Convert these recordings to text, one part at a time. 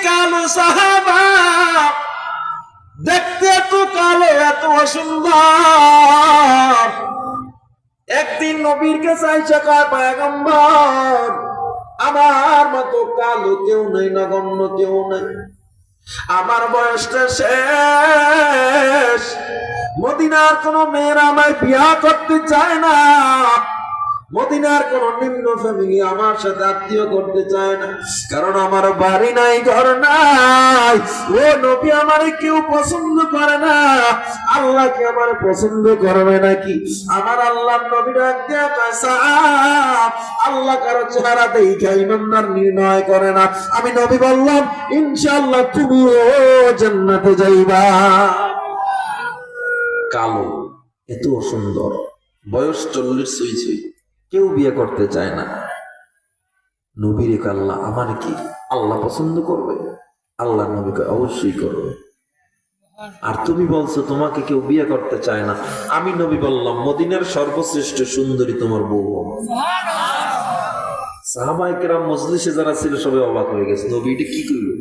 কালো সাহাবা, দেখতে এত কালো, এত সুন্দর। একদিন নবীর কাছে আইসা কয়, পয়গম্বর, আমার মতো কালো কেউ নেই, নগণ্য কেউ নেই, আমার বয়সটা শেষ, মদিনার কোন মেয়েরা আমায় বিয়া করতে চায় না, মদিনার কোন নিম্ন ফ্যামিলি আমার সাথে আত্মীয় করতে চায় না, কারণ আমার বাড়ি নাই, ঘর নাই। ও নবী, আমারে কেউ পছন্দ করে না, আল্লাহ কি আমার পছন্দ করবে নাকি? আমার আল্লাহ নবী ডাক দিয়া কয়, সাদ, আল্লাহ কারো চেহারা দেখে ইমানদার নির্ণয় করে না। আমি নবী বললাম, ইনশাআল্লাহ তুমিও জান্নাতে যাইবা। কালো, এত সুন্দর, বয়স 40 ছুঁই ছুঁই, কেউ বিয়ে করতে চায় না। নবীরে আল্লাহ, আমার কি আল্লাহ পছন্দ করবে? আল্লাহ নবীকে অবশ্যই করবে। আর তুমি বলছো তোমাকে কেউ বিয়ে করতে চায় না। আমি নবী বললাম, মদিনার সর্বশ্রেষ্ঠ সুন্দরী তোমার বউ হবে। সাহাবায়ে কেরাম মজলিসে যারা ছিল সবাই অবাক হয়ে গেছে, নবী এটা কি করবে?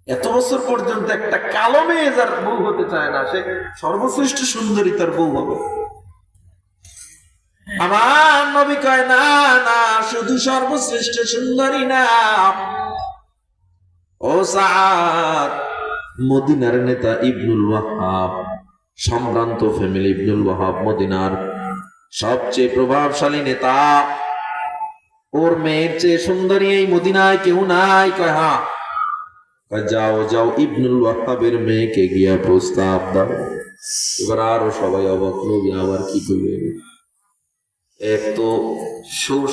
এত বছর পর্যন্ত একটা কালো মেয়ে যার বউ হতে চায় না, সে সর্বশ্রেষ্ঠ সুন্দরী তার বউ হবে। আমার নবী কয়, না না, শুধু সর্বশ্রেষ্ঠ সুন্দরী না, ও সাদ, মদিনার নেতা ইবনুল ওয়াহাব, সম্ভ্রান্ত ফ্যামিলি ইবনুল ওয়াহাব মদিনার সবচেয়ে প্রভাবশালী নেতা, ওর মেয়ের চেয়ে সুন্দরী এই মদিনায় কেউ নাই। কয়, হ্যাঁ। যাও যাও, ইবনুল ওয়াহাবের মেয়েকে গিয়া প্রস্তাব দাও। এবার আরো সবাই অবাক, নবী আবার কি করবে? এক তো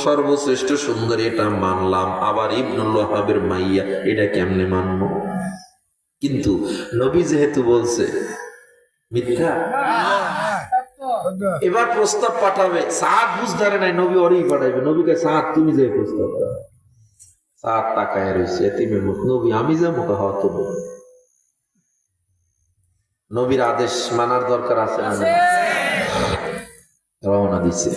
সর্বশ্রেষ্ঠ সুন্দরী, এটা মানলাম, আবার ইবনুল ওয়াহাবের মাইয়া, এটা কেমনে মানবো? কিন্তু নবী যেহেতু বলছে, মিথ্যা, এবার প্রস্তাব পাঠাবে। সাদ বুঝধারে নাই, নবী ওরই পাঠাবে। নবীকে, সাদ তুমি যে প্রস্তাব দাও। সাদ তাকায় রয়েছে, এতিমের মত। নবী, আমি যে মুখে হতো। নবীর আদেশ মানার দরকার আছে না? রওনা দিছে।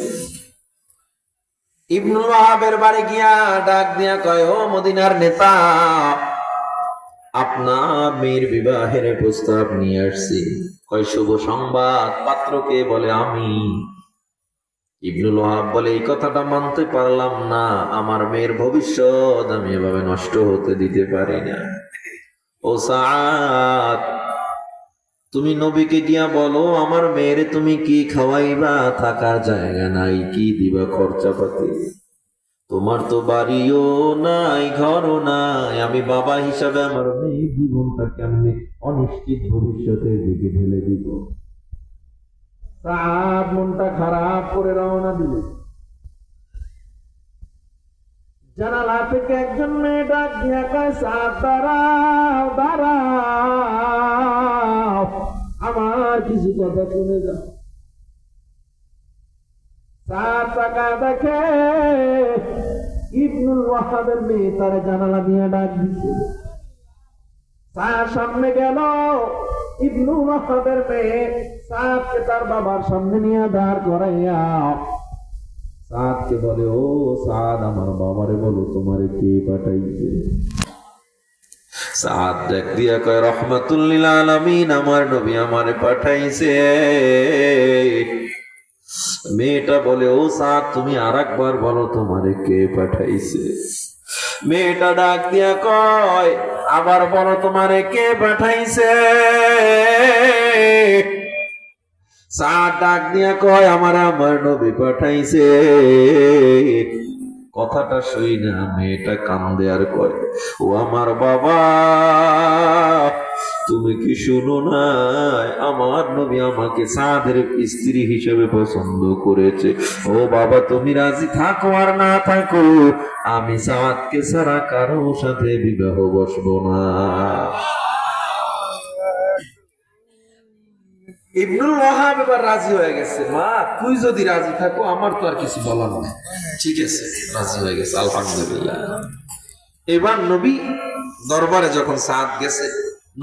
ইবনুল ওয়াহাবের বাড়ি গিয়া ডাক দিয়া কয়, ও মদিনার নেতা, আপনার মেয়ের বিবাহের প্রস্তাব নিয়ে আসছি। কয়, শুভ সংবাদ, পাত্রকে? বলে, আমি। ইবনুল ওয়াহাব বলে, এই কথাটা মানতে পারলাম না, আমার মেয়ের ভবিষ্যৎ আমি এভাবে নষ্ট হতে দিতে পারি না। ও সাদ, তুমি নবীকে গিয়া বলো, আমার মেয়েরে তুমি কি খাওয়াইবা, থাকার জায়গা নাই, কি দিবা খরচাপাতি, তোমার তো বাড়িও নাই, ঘরও নাই, আমি বাবা হিসাবে আমার মেয়ের জীবনটা কেমনে অনিশ্চিত ভবিষ্যতের দিকে ঢেলে দিব। সাদ মনটা খারাপ করে রওনা দিল। জানালা থেকে একজন মেয়ে ডাক দিয়া কয়, সাদ দাঁড়াও, দাঁড়াও, আমার কিছু কথা শুনে যাও। সাদ তাকায় দেখে ইবনুল ওয়াহাবের মেয়ে তার জানালা দিয়ে ডাক দিচ্ছে। সাদ সামনে গেল, ইবনুল ওয়াহাবের মেয়ে সাদকে তার বাবার সামনে নিয়ে দাঁড় করাইয়া সাদকে বলে, ও সাদ, আমার বাবারে বলো তোমারে কে পাঠাইছে? সাদ ডাক দিয়া কয়, রহমাতুল লিল আলামিন, আমার নবী আমারে পাঠাইছে। মেয়েটা বলে, ও সাদ, তুমি আরেকবার বলো তোমারে কে পাঠাইছে? মেয়েটা ডাক দিয়া কয়, আবার বলো তোমারে কে পাঠাইছে? সাদ ডাক দিয়া কয়, আমার নবী পাঠাইছে। কথাটা শুই না মেয়েটা কান্দে আর কয়, ও আমার বাবা, তুমি কি শুনো না, আমার নবী আমাকে সাদের স্ত্রী হিসেবে পছন্দ করেছে। ও বাবা, তুমি রাজি থাকো আর না থাকো, আমি সাদকে ছাড়া কারো সাথে বিবাহ বসবো না। ইবনুল ওয়াহাব এবার রাজি হয়ে গেছে। মা, তুই যদি রাজি থাকো, আমার তো আর কিছু বলার নেই। ঠিক আছে, রাজি হয়ে গেছে, আলহামদুলিল্লাহ। এবার নবী দরবারে যখন সাদ গেছে,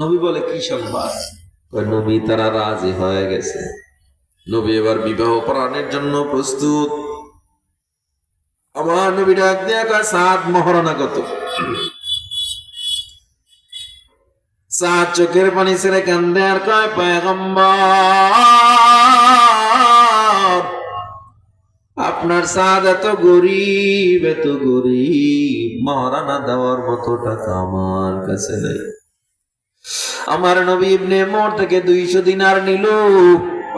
নবী বলে, কি সংবাদ? নবী, তারা রাজি হয়ে গেছে। নবী এবার বিবাহ পড়ানোর জন্য প্রস্তুত। আমার নবী ডাক দিয়া কয়, সাদ, মহরানা কত? সাদ চোখের পানি ছেড়ে কান্দে আর কয় পয়গম্বর আপনার সাদ এত গরিব মহারানা দেওয়ার মতো টাকা আমার কাছে নেই। আমার নবী ইবনে মোর থেকে 200 দিনার নিল,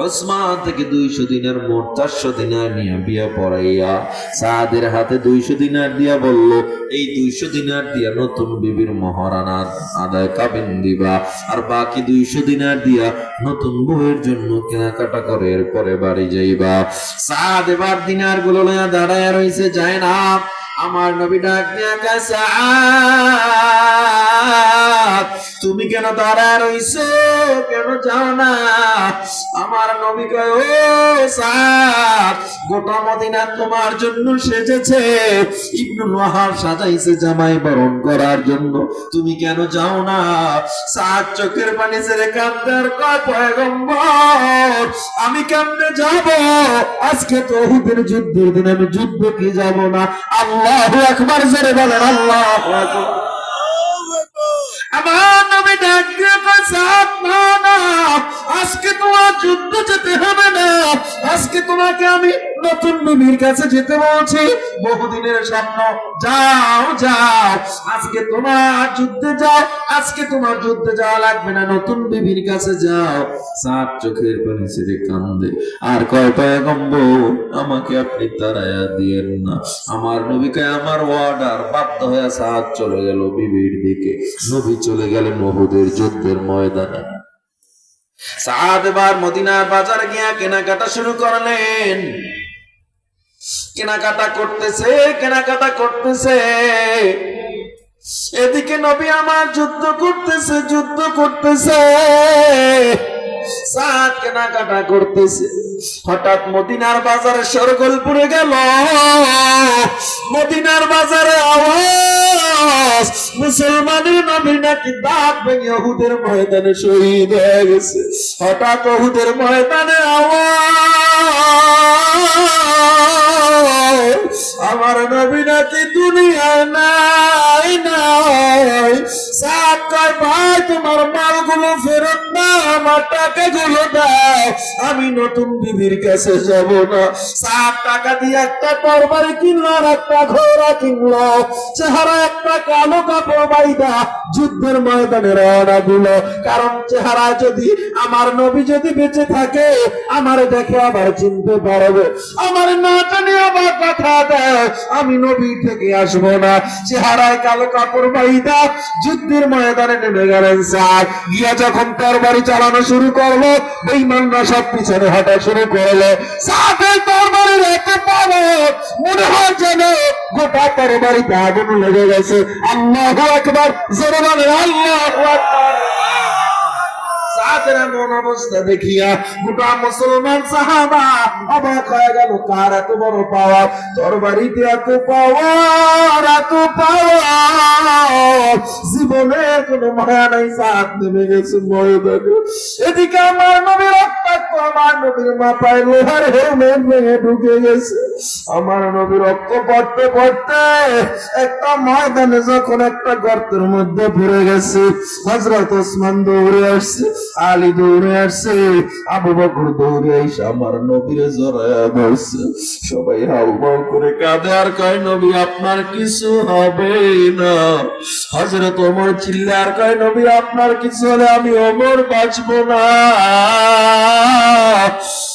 ওসমান থেকে 200 দিনার, মোট 400 দিনার নিয়ে বিয়া পড়াইয়া সাদের হাতে 200 দিনার দিয়া বলল, এই 200 দিনার দিয়া নতুন বিবির মহারানা আদায় কাবিন দিবা, আর বাকি 200 দিনার দিয়া নতুন বউয়ের জন্য কেনাকাটা করে এরপরে বাড়ি যাইবা। সাদ এবার দিনার গুলো লইয়া দাঁড়ায় রইছে, যায় না। আমার নবী ডাক দিয়া কয়, সাদ তুমি কেন দাঁড়ায় রইছো, কেন যাও না? আমার নবী কয়, ও সাদ গোটা মদিনা তোমার জন্য সেজেছে, ইবনুল ওয়াহাব সাজাইছে জামাই বরণ করার জন্য, তুমি কেন যাও না? সাদ চোখের পানি ছেড়ে কাঁদতে আর কয়, পয়গম্বর আমি কেমনে যাব? আজকে তো উহুদের যুদ্ধের দিন, আমি যুদ্ধ কি যাব না? আল্লাহু আকবার জোরে বলেন, আল্লাহু আকবার। আমার নবী ডাক দিয়ে কয়, সাদ না না, আজকে তোমার যুদ্ধ যেতে হবে না, আজকে তোমাকে আমি নতুন বিবির কাছে যেতে বলছি, বহুদিনের স্বপ্ন, যাও যাও, আজকে তোমার যুদ্ধে যাও, আজকে তোমার যুদ্ধে যাওয়া লাগবে না, নতুন বিবির কাছে যাও। সাত চোখের পানি ছেড়ে কান্দে আর কয়, পয়গম্বর আমাকে আপনি তাড়াইয়া দিয়েন না। আমার নবীকে আমার ওয়ার্ডার, বাধ্য হয়ে সাদ চলে গেল বিবির দিকে। নবী চলে গেলেন উহুদের যুদ্ধের ময়দানে। সাদ এবার মদিনার বাজারে গিয়া কেনাকাটা শুরু করলেন। কেনাকাটা করতেছে, এদিকে নবী আমার যুদ্ধ করতেছে। সাদ কেনাকাটা করতেছে, হঠাৎ মদিনার বাজারে শোরগোল পড়ে গেল। মদিনার বাজারে আওয়াজ, মুসলমানের নবী নাকি দাঁত ভেঙে উহুদের ময়দানে শহীদ হয়ে গেছে। হঠাৎ উহুদের ময়দানে আওয়াজ, আমার নবী নাকি দুনিয়ায় নাই। সাদ কয়, ভাই তোমার মালগুলো ফেরত না, আমার টাকাগুলো দাও, আমি নতুন বিবির কাছে যাব না। সাদ টাকা দিয়ে একটা তরবারি কিনলো আর একটা ঘোড়া কিনলো, চেহারা একটা কালো কাপড় বাইদা যুদ্ধের ময়দানে রওনা দিল। কারণ চেহারায় যদি আমার নবী যদি বেঁচে থাকে, আমার দেখে আবার চিনতে পারবে, আমার না জানি আবার কথা দেয়, আমি নবী থেকে আসবো না। চেহারায় কালো কাপড় বাইদা যুদ্ধের ময়দানে নেমে গেলেন সাদ। গিয়া যখন তরবারি চালানো শুরু করলো, বেঈমানরা সব পিছনে হাঁটা শুরু করলো। সাদের তরবারি রেখে পাবে, মনে হয় যেন গোটা তরবারিতে আগুন লেগে গেছে। আল্লাহু আকবার জোরে বলেন, আল্লাহু আকবার। সাদের এমন অবস্থা দেখিয়া গোটা মুসলমান সাহাবা অবাক হয়ে গেল, কার এত বড় পাওয়ার, তরবারিতে এত পাওয়ার, জীবনে কোনো মায়া নাই। সাদ নেমে গেছে ময়দানে। এদিকে আমার নবীর রক্তাক্ত, আমার নবীর মাথায় লোহার হেলমেট ভেঙে ঢুকে গেছে। আমার নবীর রক্ত পড়তে একটা ময়দানে যখন একটা গর্তের মধ্যে পড়ে গেছে, হযরত ওসমান দৌড়ে আসছে, আলী দৌড়ে আসছে, আবু বকর দৌড়ে এসে আমার নবীর জড়ায়া ধরছে। সবাই হাউমাউ করে কাঁদে আর কয়, নবী আপনার কিছু হবে না। হযরত ওমর চিল্লা আর কয়, নবী আপনার কিছু হলে আমি ওমর বাঁচবো না।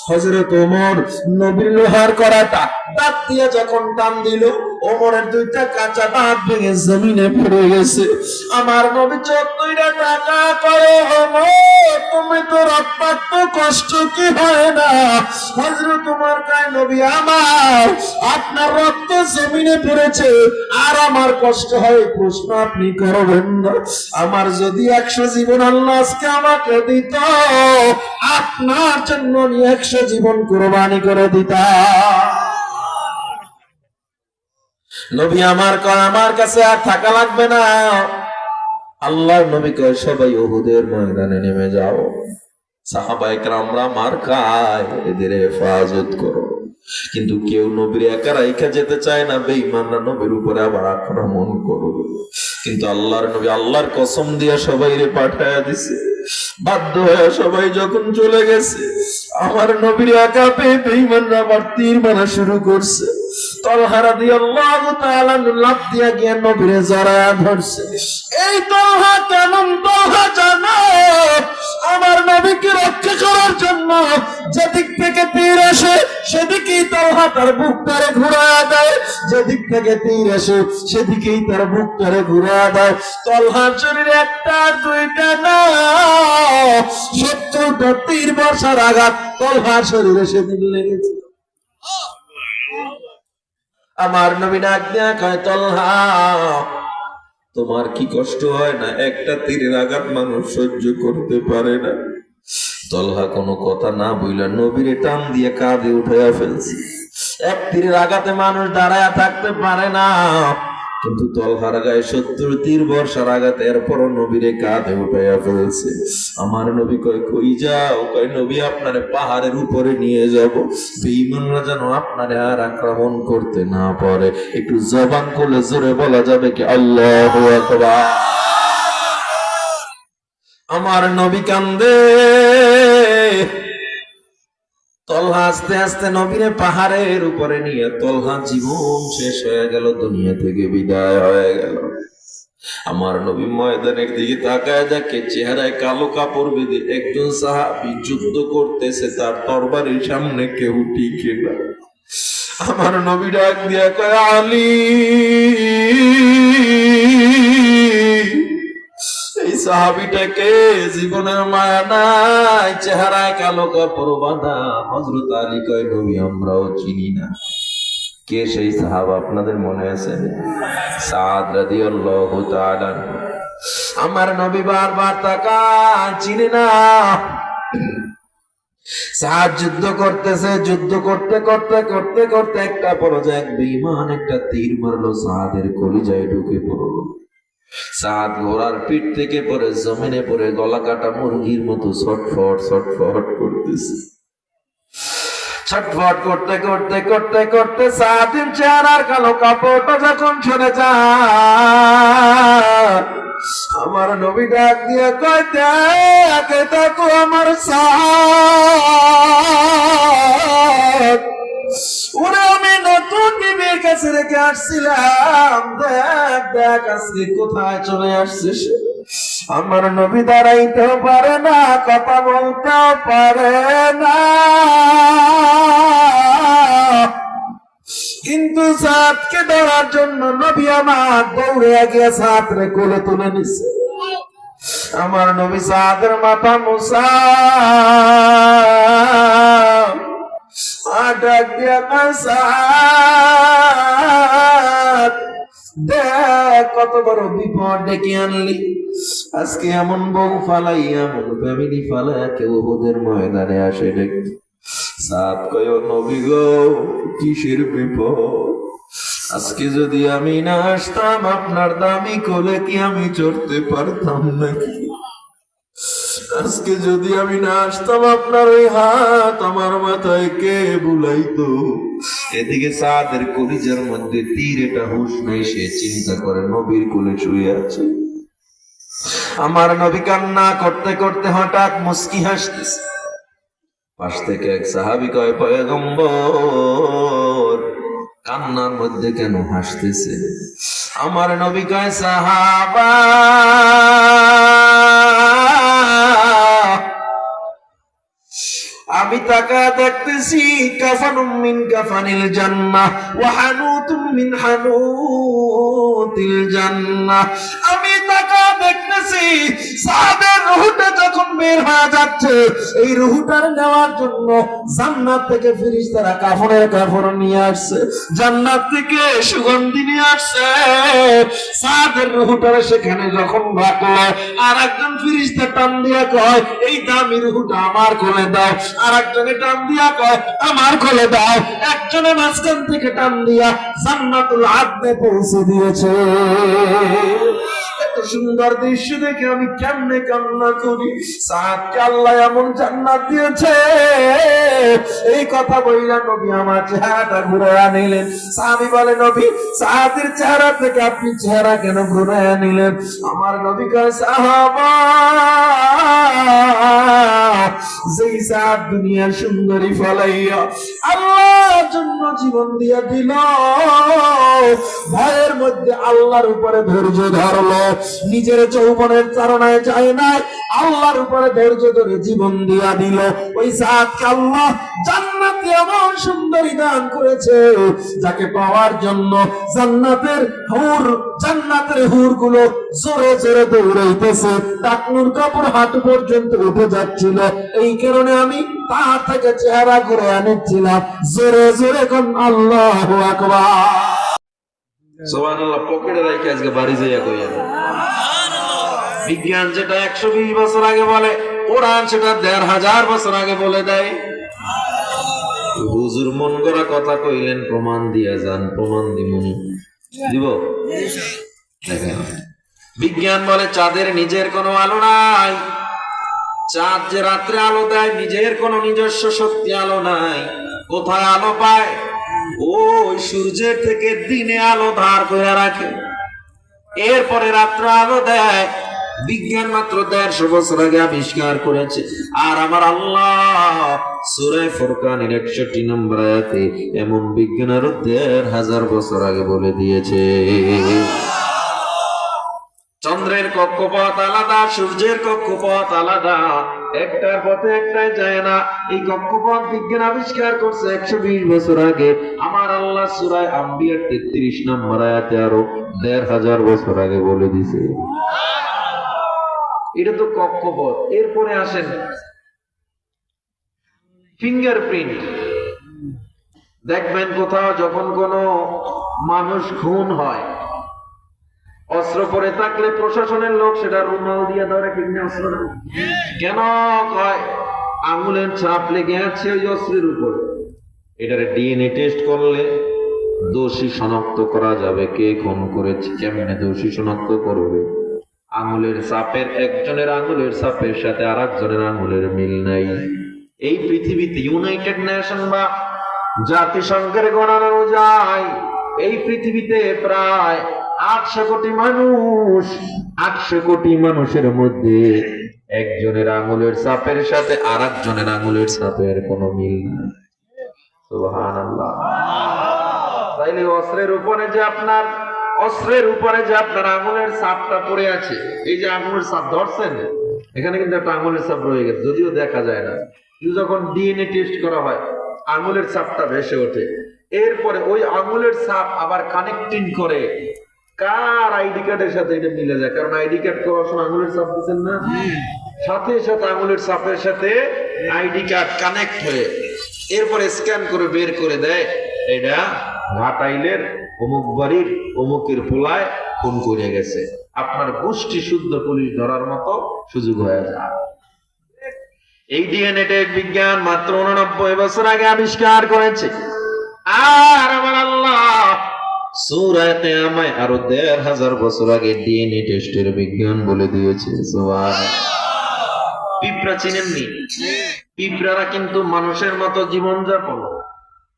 হযরত ওমর নবীর লোহার করাটা দাঁত দিয়ে যখন টান দিল, ওমরের দুইটা কাঁচা দাঁত ভেঙে জমিনে পড়ে গেছে। আমার নবী চোখ দুইটা টাকা করে, ওমর তুমি তো রক্তাক্ত, কষ্ট কি হয় না? হযরত ওমর কয়, নবী আমার আপনার রক্ত জমিনে পড়েছে আর আমার কষ্ট হয়, প্রশ্ন আপনি করবেন না। আমার যদি 100 জীবন আল্লাহ আজকে আমাকে দিত, আপনার জন্য 100 জীবন কুরবানি করে দিতাম। নবী আমার কয়, আমার কাছে আর থাকা লাগবে না। আল্লাহর নবী কয়, সবাই উহুদের ময়দানে নেমে যাও। সাহাবায়ে কেরামরা মার খায়, এদের হেফাজত করো। কিন্তু কেউ নবীর একা রাইখা যেতে চায় না, বেঈমানরা নবীর উপরে আবার আক্রমণ করবে। কিন্তু আল্লাহর নবী আল্লাহর কসম দিয়া সবাইরে পাঠায়া দিছে। বাধ্য হয়ে সবাই যখন চলে গেছে, আমার নবীর একা পেয়ে বেঈমানরা আবার তীর মারা শুরু করছে। তালহা রাদিয়াল্লাহু তাআলা লাফ দিয়া গিয়ে নবীরে জড়ায়া ধরছে। এই তালহা কেমন তালহা জানো? আমার নবীকে রক্ষা করার জন্য যেদিক থেকে তীর আসে সেদিকেই তালহা তার বুকটারে ঘুরায়া দেয়, যেদিক থেকে তীর আসে সেদিকেই তার বুকটারে ঘুরায়া দেয়। তালহার শরীরে একটা দুইটা না 70টা তীর বর্ষার আঘাত তালহার শরীরে সেদিন লেগেছে। আমার নবী ডাক দিয়া কয়, তালহা তোমার কি কষ্ট হয় না? একটা তীরের আঘাত মানুষ সহ্য করতে পারে না। তালহা কোনো কথা না বইলা নবীরে টান দিয়ে কাঁধে উঠাইয়া ফেলছে। এক তীরের আঘাতে মানুষ দাঁড়ায়া থাকতে পারে না, কিন্তু তালহার গায়ে 70 তীর বর্ষার আঘাতে এরপরও নবীরে কাঁধে উঠাইয়া ফেলছে। আমার নবী কয়, কই যাও? কয়, নবী আপনারে পাহাড়ের উপরে নিয়ে যাব, বেঈমানরা যেন আপনারে আর আক্রমণ করতে না পারে। একটু জবান খুলে জোরে বলা যাবে কি আল্লাহু আকবার? আমার নবী কান্দে। তালহা আস্তে আস্তে নবীরে পাহাড়ের উপরে নিয়ে, তালহা জীবন শেষ হয়ে গেল, দুনিয়া থেকে বিদায় হয়ে গেল। আমার নবী ময়দানের দিকে তাকায় দেখে চেহারায় কালো কাপড় বেঁধে একজন সাহাবী যুদ্ধ করতেছে, তার তরবারির সামনে কেউ টিকে না। আমার নবী ডাক দিয়া কয়, আলী, এই সাহাবীটাকে জীবনের মায়া নাই, চেহারায় কালো কাপড় বাঁধা। হযরত আলী কয়, নবী আমরাও চিনি না। কে সেই সাহাবা আপনাদের মনে আছে? সাদ রাদিয়াল্লাহু তাআলা। আমার নবী বারবার তাকান, চিনি না। সাদ যুদ্ধ করতেছে, যুদ্ধ করতে করতে করতে করতে একটা পর্যায়ে এক বেঈমান একটা তীর মারলো, সাদের কলিজায় ঢুকে পড়লো। সাদ ঘোড়ার পিঠ থেকে পড়ে জমিনে পড়ে গলা কাটা মুরগির মতো ছটফট ছটফট করতেছে। ছটফট করতে করতে করতে করতে সাদের চেহারার কালো কাপড়টা যখন সরে যায়, আমার নবী ডাক দিয়ে কয়, দেখে দেখো আমার সাদ, ওরে আমি নতুন বিবির কাছে রেখে আসছিলাম, দেখ দেখ আজকে কোথায় চলে আসছে সে। আমার নবী দাঁড়াইতেও পারে না, কথা বলতেও পারে না, কিন্তু সাদকে ধরার জন্য নবী আমার দৌড়ে গিয়ে সাদরে কোলে তুলে নিচ্ছে। আমার নবী সাদের মাথা মুসা ডাক দিয়া সাদ, দেখ কত বড় বিপদ ডেকে আনলি। আজকে এমন বউ ফালাই, এমন ফ্যামিলি ফালাই কেউ ওদের ময়দানে আসে দেখি। সাদ কয়, নবী গো, কিসের বিপদ? আজকে যদি আমি না আসতাম আপনার দামি কোলে কি আমি চড়তে পারতাম নাকি? আজকে যদি আমি না আসতাম আপনার ওই হাত আমার মাথায় কে বুলাইতো? এদিকে সাদের কলিজার মধ্যে তীর, এটা হুঁশ নেই, সে চিন্তা করে নবীর কোলে শুয়ে আছে। আমার নবী কান্না করতে করতে হঠাৎ মুস্কি হাসতেছে। পাশ থেকে এক সাহাবী কয়, পয়গম্বর কান্নার মধ্যে কেন হাসতেছে? আমার নবী কয়, সাহাবা, আমি তাকা দেখতেছি কাফানুম মিন কাফানিল জান্নাহ ওয়া হানুতুম মিন হানুতিল জান্নাহ। আমি তাকা দেখতেছি সাহাবের রূহটা যখন বের হয়ে যাচ্ছে, এই রূহটার নেওয়ার জন্য জান্নাত থেকে ফেরেশতারা কাফনের কাপড় নিয়ে আসছে, জান্নাত থেকে সুগন্ধি নিয়ে আসছে। সাহাবের রূহটারে সেখানে যখন রাখলো, আর একজন ফেরেশতা টান দিয়া কয়, এই দামি রূহটা আমার কোলে দাও। আর একজনে টান দিয়া কয়, আমার কোলে দাও। একজনে মাঝখান থেকে টান দিয়া জান্নাতুল আদনে পৌঁছে দিয়েছে। এত সুন্দর দৃশ্য দেখে আমি কেমনে কান্না করি। সাদকে আল্লাহ এমন জান্নাত দিয়েছে, এই কথা বইলা নবী আমার চেহারাটা ঘুরে আনিলেন। সাহাবী বলে, নবী সাদের চেহারা থেকে আপনি চেহারা কেন ঘুরে আনিলেন? আমার নবী কয়, সাহাবা যেই সাদ দুনিয়ার সুন্দরী ফলাইয়া আল্লাহর জন্য জীবন দিয়া দিল, ভয়ের মধ্যে আল্লাহর উপরে ধৈর্য ধরলো, নিজের যৌবনের চারণায় যায় না, আল্লাহর উপরে ধৈর্য ধরে জীবন দিয়া দিল, ওই সাদকে আল্লাহ জান্নাতে এমন সুন্দরী দান করেছে যাকে পাওয়ার জন্য জান্নাতের হুর গুলো জোরে জোরে দৌড়াইতেছে, টাকনুর কাপড় হাঁটু পর্যন্ত উঠে যাচ্ছিল। এই কারণে আমি তার থেকে চেহারা করে আনেছিলাম। জোরে জোরে কোন আল্লাহু আকবার। সুবহানাল্লাহ। পকেটে রাখি আজকে বাড়ি যাইয়া কইয়া, বিজ্ঞান যেটা 120 বছর আগে বলে, কোরআন সেটা 1500 বছর আগে বলে দেয়। হুজুর মন করা কথা কইলেন, প্রমাণ দিয়া যান। প্রমাণ দিব। দেখেন, বিজ্ঞান বলে চাঁদের নিজের কোনো আলো নাই। চাঁদ যে রাত্রে আলো দেয়, নিজের কোনো নিজস্ব শক্তি আলো নাই। কোথায় আলো পায়? ওই সূর্যের থেকে দিনে আলো ধার করে রাখে, এরপরে রাত্রে আলো দেয়। বিজ্ঞান মাত্র 150 বছর আগে আবিষ্কার করেছে। আর আমার আল্লাহ সূরা ফুরকানের 61 নম্বর আয়াতে এমন বিজ্ঞান আরো 1500 বছর আগে বলে দিয়েছে। চন্দ্রের কক্ষপথ আলাদা, সূর্যের কক্ষপথ আলাদা, একটার পথে একটাই যায় না। এই কক্ষপথ বিজ্ঞান আবিষ্কার করছে 120 বছর আগে। আমার আল্লাহ সূরা আম্বিয়ার 33 নম্বর আয়াতে আরো 1500 বছর আগে বলে দিয়েছে। এটা তো কক্ষপথ। এরপরে আসেন ফিঙ্গারপ্রিন্ট। দেখবেন কোথাও যখন কোনো মানুষ খুন হয়, অস্ত্র পরে থাকলে প্রশাসনের লোক সেটা রুমাল দিয়ে ধরে, ঠিক না? অস্ত্র কেন কয় আঙুলের ছাপ লেগে আছে ওই অস্ত্রের উপরে। এটারে ডিএনএ টেস্ট করলে দোষী শনাক্ত করা যাবে, কে খুন করেছে। কেমনে দোষী শনাক্ত করবে? আঙুলের ছাপের, একজনের আঙুলের ছাপের সাথে আর একজনের আঙুলের মিল নাই। এই পৃথিবীতে ইউনাইটেড নেশন বা জাতিসংঘের গণনা অনুযায়ী এই পৃথিবীতে প্রায় 800 কোটি মানুষ। 800 কোটি মানুষের মধ্যে একজনের আঙুলের ছাপের সাথে আর একজনের আঙুলের ছাপের কোনো মিল নাই। সুবহানাল্লাহ। তাইলে অস্ত্রের উপরে যে আপনার আঙুলের ছাপটা পড়ে আছে, এই যে আঙুলের ছাপ ধরছেন, এখানে কিন্তু একটা আঙুলের ছাপ রয়ে গেছে, যদিও দেখা যায় না। কিন্তু যখন ডিএনএ টেস্ট করা হয়, আঙুলের ছাপটা ভেসে ওঠে। এরপরে ওই আঙুলের ছাপ আবার কানেক্টিং করে কার আইডি কার্ডের সাথে এটা মিলে যায়। কারণ আইডি কার্ড করার সময় আঙুলের ছাপ দিচ্ছেন না, সাথে সাথে আঙুলের ছাপের সাথে আইডি কার্ড কানেক্ট হয়ে এরপরে স্ক্যান করে বের করে দেয় এটা ঘাটাইলের অমুক বাড়ির অমুকের পোলায় খুন করে গেছে। আপনার গোষ্ঠী শুদ্ধ পুলিশ ধরার মতো সুযোগ হয়ে যায়। এই ডিএনএ টেক বিজ্ঞান মাত্র 89 বছর আগে আবিষ্কার করেছে। আর আমার আল্লাহ সূরা কিয়ামায় আরো 1500 বছর আগে ডিএনএ টেস্টের বিজ্ঞান বলে দিয়েছে। সুবহানাল্লাহ। পিঁপড়া চিনেননি? পিঁপড়ারা কিন্তু মানুষের মতো জীবনযাপন।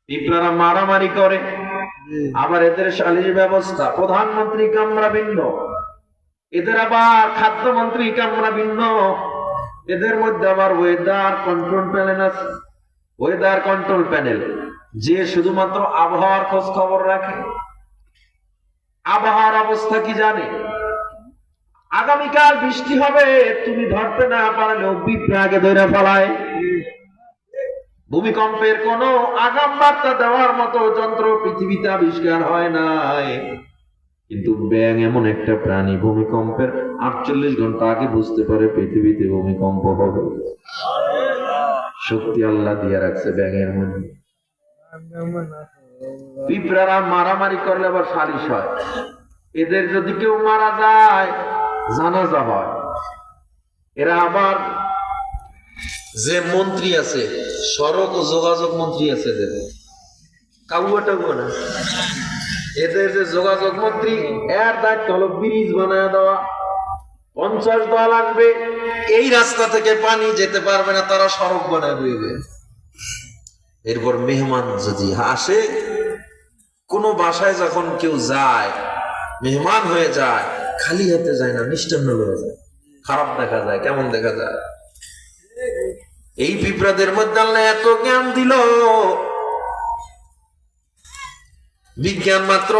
পিঁপড়ারা মারামারি করে, আবার এদের সালিশ ব্যবস্থা। প্রধানমন্ত্রী কামরা ভিন্ন, এদের আবার খাদ্যমন্ত্রী কামরা ভিন্ন। এদের মধ্যে আবার ওয়েদার কন্ট্রোল প্যানেল আছে। ওয়েদার কন্ট্রোল প্যানেল যে শুধুমাত্র আবহাওয়ার খোঁজ খবর রাখে, আবহাওয়ার অবস্থা কি জানে। আগামীকাল বৃষ্টি হবে, তুমি ধরতে না পারলেও পিঁপড়া আগে ধরে ফেলায়। ভূমিকম্পের কোন আগাম বার্তা দেওয়ার মতো যন্ত্র পৃথিবীতে আবিষ্কার হয় নাই। কিন্তু ব্যাঙ এমন একটা প্রাণী, ভূমিকম্পের 48 ঘন্টা আগে বুঝতে পারে পৃথিবীতে ভূমিকম্প হবে। শক্তি আল্লাহ দিয়ে রাখছে ব্যাঙের মধ্যে। পিঁপড়ারা মারামারি করলে আবার সালিশ হয়। এদের যদি কেউ মারা যায় জানাজা হয়। এরা আবার যে মন্ত্রী আছে, সড়ক ও যোগাযোগ মন্ত্রী আছে, কাউয়া না, এদের যে যোগাযোগ মন্ত্রী, এর দায়িত্ব হলো ব্রিজ বানায় দেওয়া, 50 দল আসবে, এই রাস্তা থেকে পানি যেতে পারবে না, তারা সড়ক বানায় বইবে। এরপর মেহমান যদি আসে, কোন বাসায় যখন কেউ যায়, মেহমান হয়ে যায়, খালি হাতে যায় না, মিষ্টান্ন হয়ে যায়। খারাপ দেখা যায়, কেমন দেখা যায়? এই পিঁপড়াদের মধ্যে আল্লাহ এত জ্ঞান দিল। বিজ্ঞান মাত্র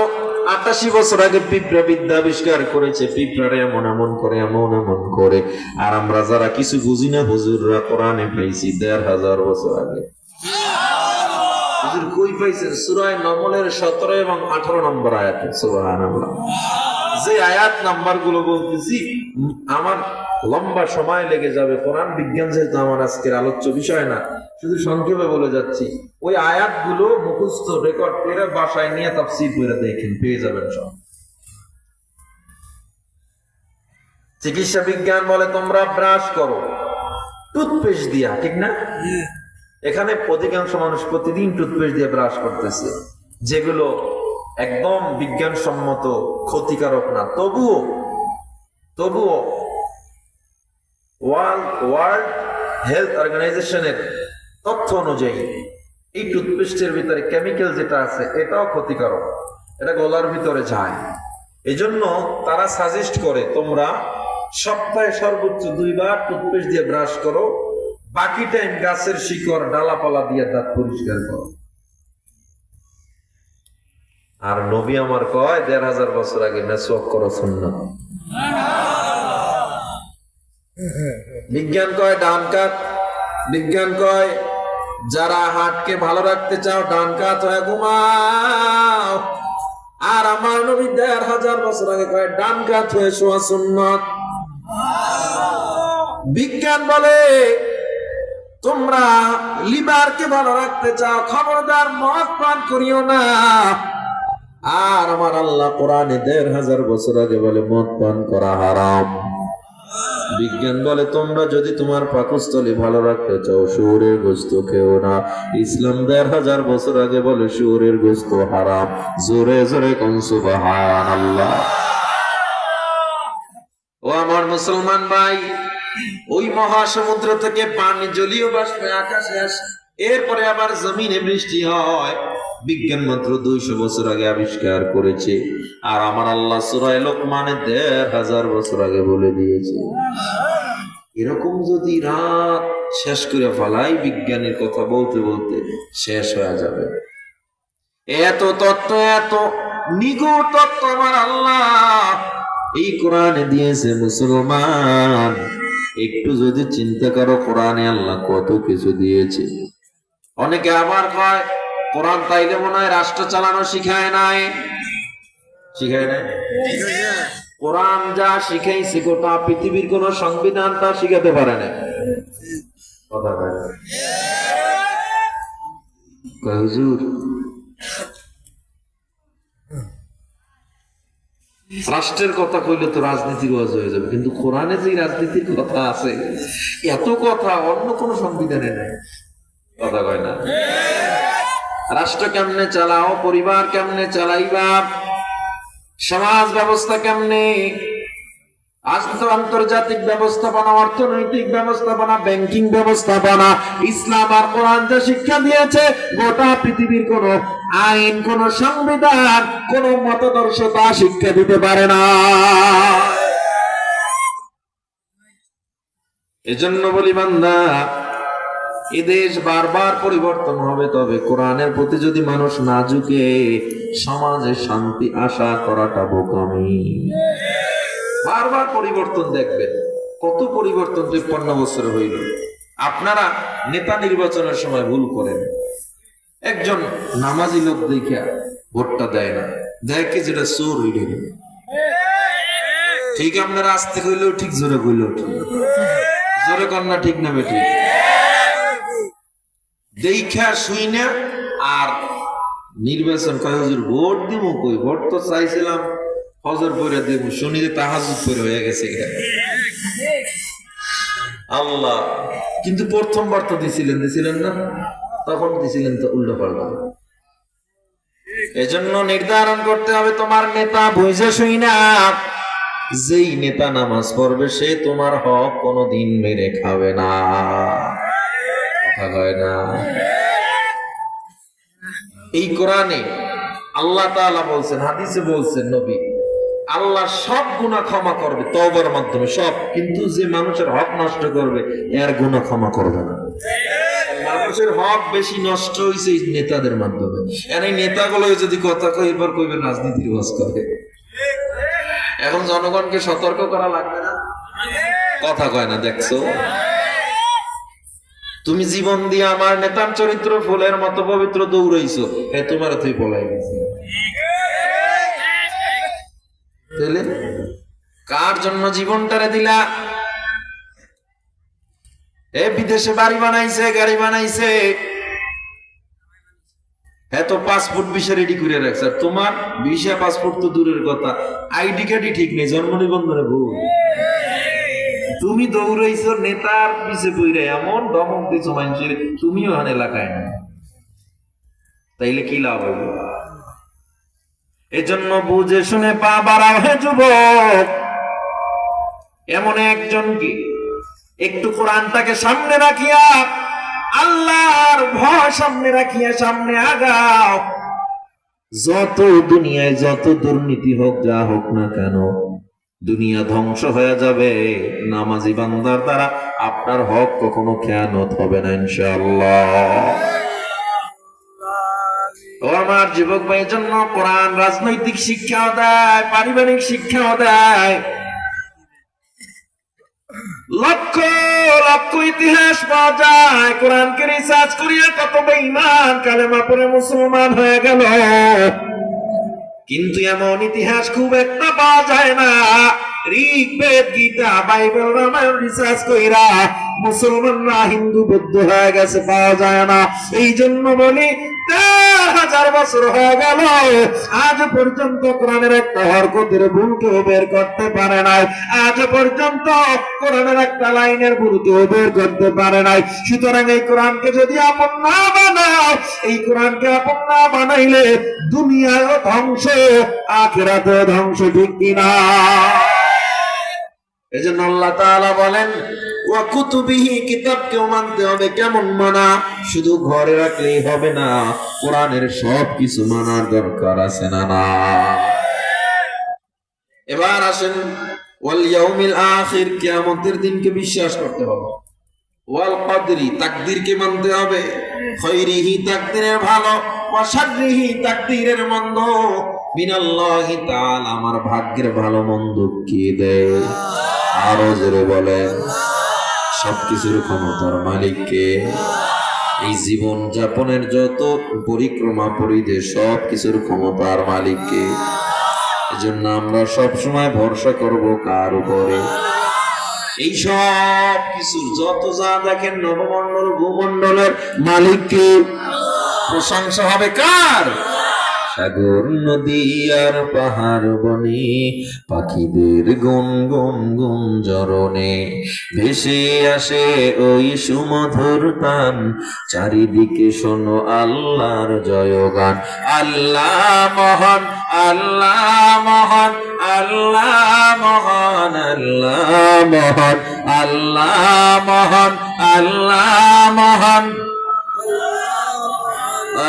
88 বছর আগে পিঁপড়া বিদ্যা আবিষ্কার করেছে। পিঁপড়ারে এমন এমন করে, এমন এমন করে। আর আমরা যারা কিছু বুঝি না, হুজুররা কোরআনে পাইছি 1500 বছর আগে। হুজুর কই পাইছেন? সূরা নমলের 17 এবং 18 নম্বর আয়াতে। সুবহানাল্লাহ। যে আয়াত নাম্বার গুলো বলতেছি, আমার লম্বা সময় লেগে যাবে। কোরআন বিজ্ঞান যেহেতু আমার আজকের আলোচ্য বিষয় না, শুধু সংক্ষেপে বলে যাচ্ছি। ওই আয়াতগুলো মুখস্থ রেকর্ড করে বাসায় নিয়ে তাফসীর করে দেখেন, পেয়ে যাবেন সব। চিকিৎসা বিজ্ঞান বলে তোমরা ব্রাশ করো টুথপেস্ট দিয়া, ঠিক না? এখানে অধিকাংশ মানুষ প্রতিদিন টুথপেস্ট দিয়ে ব্রাশ করতেছে, যেগুলো একদম বিজ্ঞানসম্মত ক্ষতিকারক না। তবুও ওয়ার্ল্ড হেলথ অর্গানাইজেশনের তথ্য অনুযায়ী এই টুথপেস্টের ভিতরে কেমিক্যাল যেটা আছে, এটাও ক্ষতিকারক, এটা গলার ভিতরে যায়। এজন্য তারা সাজেস্ট করে তোমরা সপ্তাহে সর্বোচ্চ 2 বার টুথপেস্ট দিয়ে ব্রাশ করো, বাকি টাইম গাছের শিকড় ডালাপালা দিয়ে দাঁত পরিষ্কার করো। আর নবী আমার কয় 1500 বছর আগে মেসওয়াক করো সুন্নাত। বিজ্ঞান কয় ডান কাত, বিজ্ঞান কয় যারা হার্টকে ভালো রাখতে চাও ডান কাত হয়ে ঘুমাও। আর আমার নবী 1500 বছর আগে কয় ডান কাত হয়ে শোয়া সুন্নাত। বিজ্ঞান বলে তোমরা লিভারকে ভালো রাখতে চাও, খবরদার মদ পান করিও না। আর আমার আল্লাহ কোরআনে 1500 বছর আগে বলে মদ পান করা হারাম। বিজ্ঞান বলে তোমরা যদি তোমার পাকস্থলী ভালো রাখতে চাও শুয়োরের গোশত খেও না। ইসলাম 1500 বছর আগে বলে শুয়োরের গোশত হারাম। জোরে জোরে কোন সুবহানাল্লাহ। ও আমার মুসলমান ভাই, ওই মহাসমুদ্র থেকে পানি জলীয় বাষ্পে আকাশে আসে, এরপরে আবার জমিনে বৃষ্টি হয়। বিজ্ঞান মাত্র 200 বছর আগে আবিষ্কার করেছে। আর আমার আল্লাহ সূরা লোকমানে 1500 বছর আগে বলে দিয়েছে। এরকম যদি রাত শেষ করে ফেলাই, বিজ্ঞানের কথা বলতে বলতে শেষ হয়ে যাবে। এত তত্ত্ব, এত নিগুড় তত্ত্ব আমার আল্লাহ এই কোরআনে দিয়েছে। মুসলমান, একটু যদি চিন্তা করো কোরআনে আল্লাহ কত কিছু দিয়েছে। অনেকে আবার কয় কোরআন তাইলে মনে হয় রাষ্ট্র চালানো শিখায় নাই। শিখায় নাই? কোরআন যা শিখাইছে গোটা পৃথিবীর কোন সংবিধান তা শিখাতে পারে না। কথা বলে হুজুর, রাষ্ট্রের কথা কইলে তো রাজনীতির ওয়াজ হয়ে যাবে, কিন্তু কোরআনে যে রাজনীতির কথা আছে, এত কথা অন্য কোন সংবিধানে নেই। কথা কয় না? রাষ্ট্র কেমনে চালাও, পরিবার কেমনে চালাইবা, সমাজ ব্যবস্থা কেমনে, আন্তর্জাতিক ব্যবস্থাপনা, অর্থনৈতিক ব্যবস্থাপনা, ব্যাংকিং ব্যবস্থাপনা, ইসলাম আর কোরআন যা শিক্ষা দিয়েছে, গোটা পৃথিবীর কোন আইন, কোন সংবিধান, কোন মতাদর্শ তা শিক্ষা দিতে পারে না। এজন্য বলি বান্দা, এদেশ বারবার পরিবর্তন হবে, তবে কোরআনের প্রতি যদি মানুষ না ঝুঁকে সমাজে শান্তি আশা করাটা বোকামি। বারবার পরিবর্তন দেখবেন, কত পরিবর্তন 53 বছর হইল। আপনারা নেতা নির্বাচনের সময় ভুল করেন, একজন নামাজি লোক দেখে ভোটটা দেয় না, দেখে যেটা চোর হইল। ঠিক আপনারা আস্তে কইলেও ঠিক, জোরে কইলেও ঠিক, জোরে কন্যা ঠিক না বেঠি, দেখা শুই না। আর নির্বাচন কয় হুজুর ভোট দিব, কই ভোট তো চাইছিলাম ফজর পড়ে দেব, শুনি যে তাহাজ্জুদ পড়ে হয়ে গেছে। আল্লাহ, কিন্তু প্রথমবার তো দিছিলেন না, তখন দিছিলেন তো উল্টো পাল্টা। এজন্য নির্ধারণ করতে হবে তোমার নেতা বুঝে শুই না যেই নেতা নামাজ পড়বে সে তোমার হক কোনোদিন মেরে খাবে না। কথা কয় না? এই কোরআনে আল্লাহ তাআলা বলছেন, হাদিসে বলছেন নবী, আল্লাহ সব গুনাহ ক্ষমা করবে তওবার মাধ্যমে, সব। কিন্তু যে মানুষের হক নষ্ট করবে এর গুনাহ ক্ষমা করবে না। মানুষের হক বেশি নষ্ট হইছে এই নেতাদের মাধ্যমে। আর এই নেতাগুলো যদি কথা কইবার কইবে রাজনীতির ওয়াজ করে। এখন জনগণকে সতর্ক করা লাগবে না? কথা কয় না? দেখছো, তুমি জীবন দিয়ে আমার নেতার চরিত্র ফুলের মতো পবিত্র দৌড়াইছো, তোমার তুই পলাই গেছে। তাহলে কার জন্য জীবনটারে দিলা? বিদেশে বাড়ি বানাইছে, গাড়ি বানাইছে, তো পাসপোর্ট ভিসা রেডি করে রাখছে। তোমার ভিসা পাসপোর্ট তো দূরের কথা, আইডি কার্ডই ঠিক নেই, জন্ম নিবন্ধনে ভুল। তুমি দৌড়াইছো নেতার পিছে পইরা, এমন ধমক দিছো মানুষের, তুমিও ওখানে এলাকায় না, তাইলে কি লাভ হইল? এজন্য বুঝে শুনে পা বাড়াও হে যুবক। এমন একজনকে একটু কোরআনটাকে সামনে রাখিয়া, আল্লাহর ভয় সামনে রাখিয়া সামনে আগাও। যত দুনিয়ায় যত দুর্নীতি হোক, যা হোক না কেন, দুনিয়া ধ্বংস হয়ে যাবে, নামাজি বান্দার দ্বারা আপনার হক কখনো খেয়ানত হবে না ইনশাআল্লাহ। ও আমার যুবক ভাইয়ের জন্য কোরআন রাজনৈতিক শিক্ষাও দেয়, পারিবারিক শিক্ষাও দেয়। লক্ষ লক্ষ ইতিহাস পাওয়া যায়, কোরআনকে রিসার্চ করিয়া কত বেঈমান কালেমা পড়ে মুসলমান হয়ে গেল। কিন্তু এমন ইতিহাস খুব একটা পাওয়া যায় না। ঋগ্বেদ, গীতা, বাইবেল, রামায়ণ রিসার্চ কইরা মুসলমানরা হিন্দু বৌদ্ধ হয়ে গেছে, পাওয়া যায় না। এই জন্য বলি 1000 বছর হয়ে গেল, আজ পর্যন্ত কোরআনের একটা হরকতের ভুল কেউ বের করতে পারে নাই। আজ পর্যন্ত কোরআনের একটা লাইনের ভুল কেউ বের করতে পারে নাই। সুতরাং এই কোরআনকে যদি আপন না বানাও, এই কোরআনকে আপন না বানাইলে দুনিয়ায়ও ধ্বংস, আখিরাতেও ধ্বংস, ঠিক কিনা? এজন্য আল্লাহ তাআলা বলেন, ওয়া কুতুবিহি, কিতাবকেও মানতে হবে। কেমন মানা? শুধু ঘরে রাখলেই হবে না, কোরআনের সবকিছু মানার দরকার আছে না? না। এবার আসেন ওয়াল ইয়াউমিল আখির, কিয়ামতের দিনকে বিশ্বাস করতে হবে। ওয়াল কদরি, তাকদীরকে মানতে হবে। খায়রিহি, তাকদীরের ভালো, ওয়া শাররিহি, তাকদীরের মন্দ। মিনাল্লাহি তাআলা, আমার ভাগ্যের ভালো মন্দ কে দেয়? আরো জোরে বলেন, সবকিছুর ক্ষমতার মালিককে। এই জীবন যাপনের যত পরিক্রমা পরিধে সবকিছুর ক্ষমতার মালিককে। এজন্য আমরা সবসময় ভরসা করব কার উপরে? এই সব কিছুর যত যা দেখেন নবমণ্ডল ভূমণ্ডলের মালিককে। প্রশংসা হবে কার? সাগর, নদী আর পাহাড় বনে, পাখিদের গুন গুন গুঞ্জরণে ভেসে আসে ওই সুমধুর তান। চারিদিকে শোনো আল্লাহর জয়গান। আল্লাহ মহান, আল্লাহ মহান, আল্লাহ মহান, আল্লাহ মহান, আল্লাহ মহান, আল্লাহ মহান,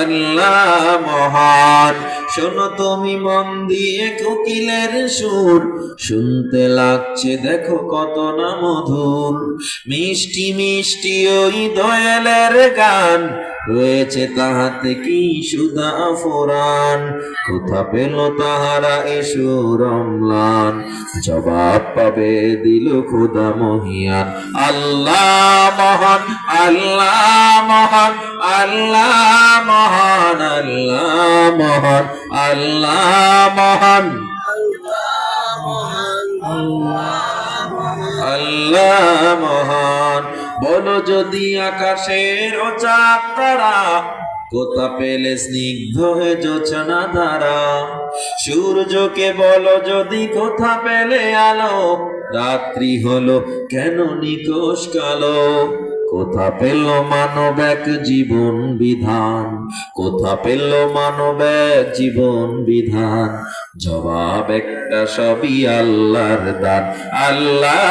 আল্লাহ মহান। শোনো তুমি মন দিয়ে কোকিলের সুর, শুনতে লাগছে দেখো কত না মধুর। মিষ্টি মিষ্টি ওই দয়ালের গান, রয়েছে তাহাতে কি সুধা ফুরান। কোথা পেল তাহারা এ সুর অম্লান, জবাব পাবে দিল খোদা মহিয়ান। আল্লাহ মহান, আল্লাহ মহান, আল্লাহ মহান, আল্লাহ মহান, আল্লাহ মহান, আল্লাহ মহান। বলো যদি আকাশের ও চাঁদ তারা, কোথা পেলে স্নিগ্ধ হয়ে জোছনা ধারা। সূর্যকে বলো যদি কোথা পেলে আলো, রাত্রি হলো কেন নিকোষ কালো। কোথা পেল মানব এক জীবন বিধান, কোথা পেল মানব এক জীবন বিধান, জবাব একটা সবই আল্লাহর দান। আল্লাহ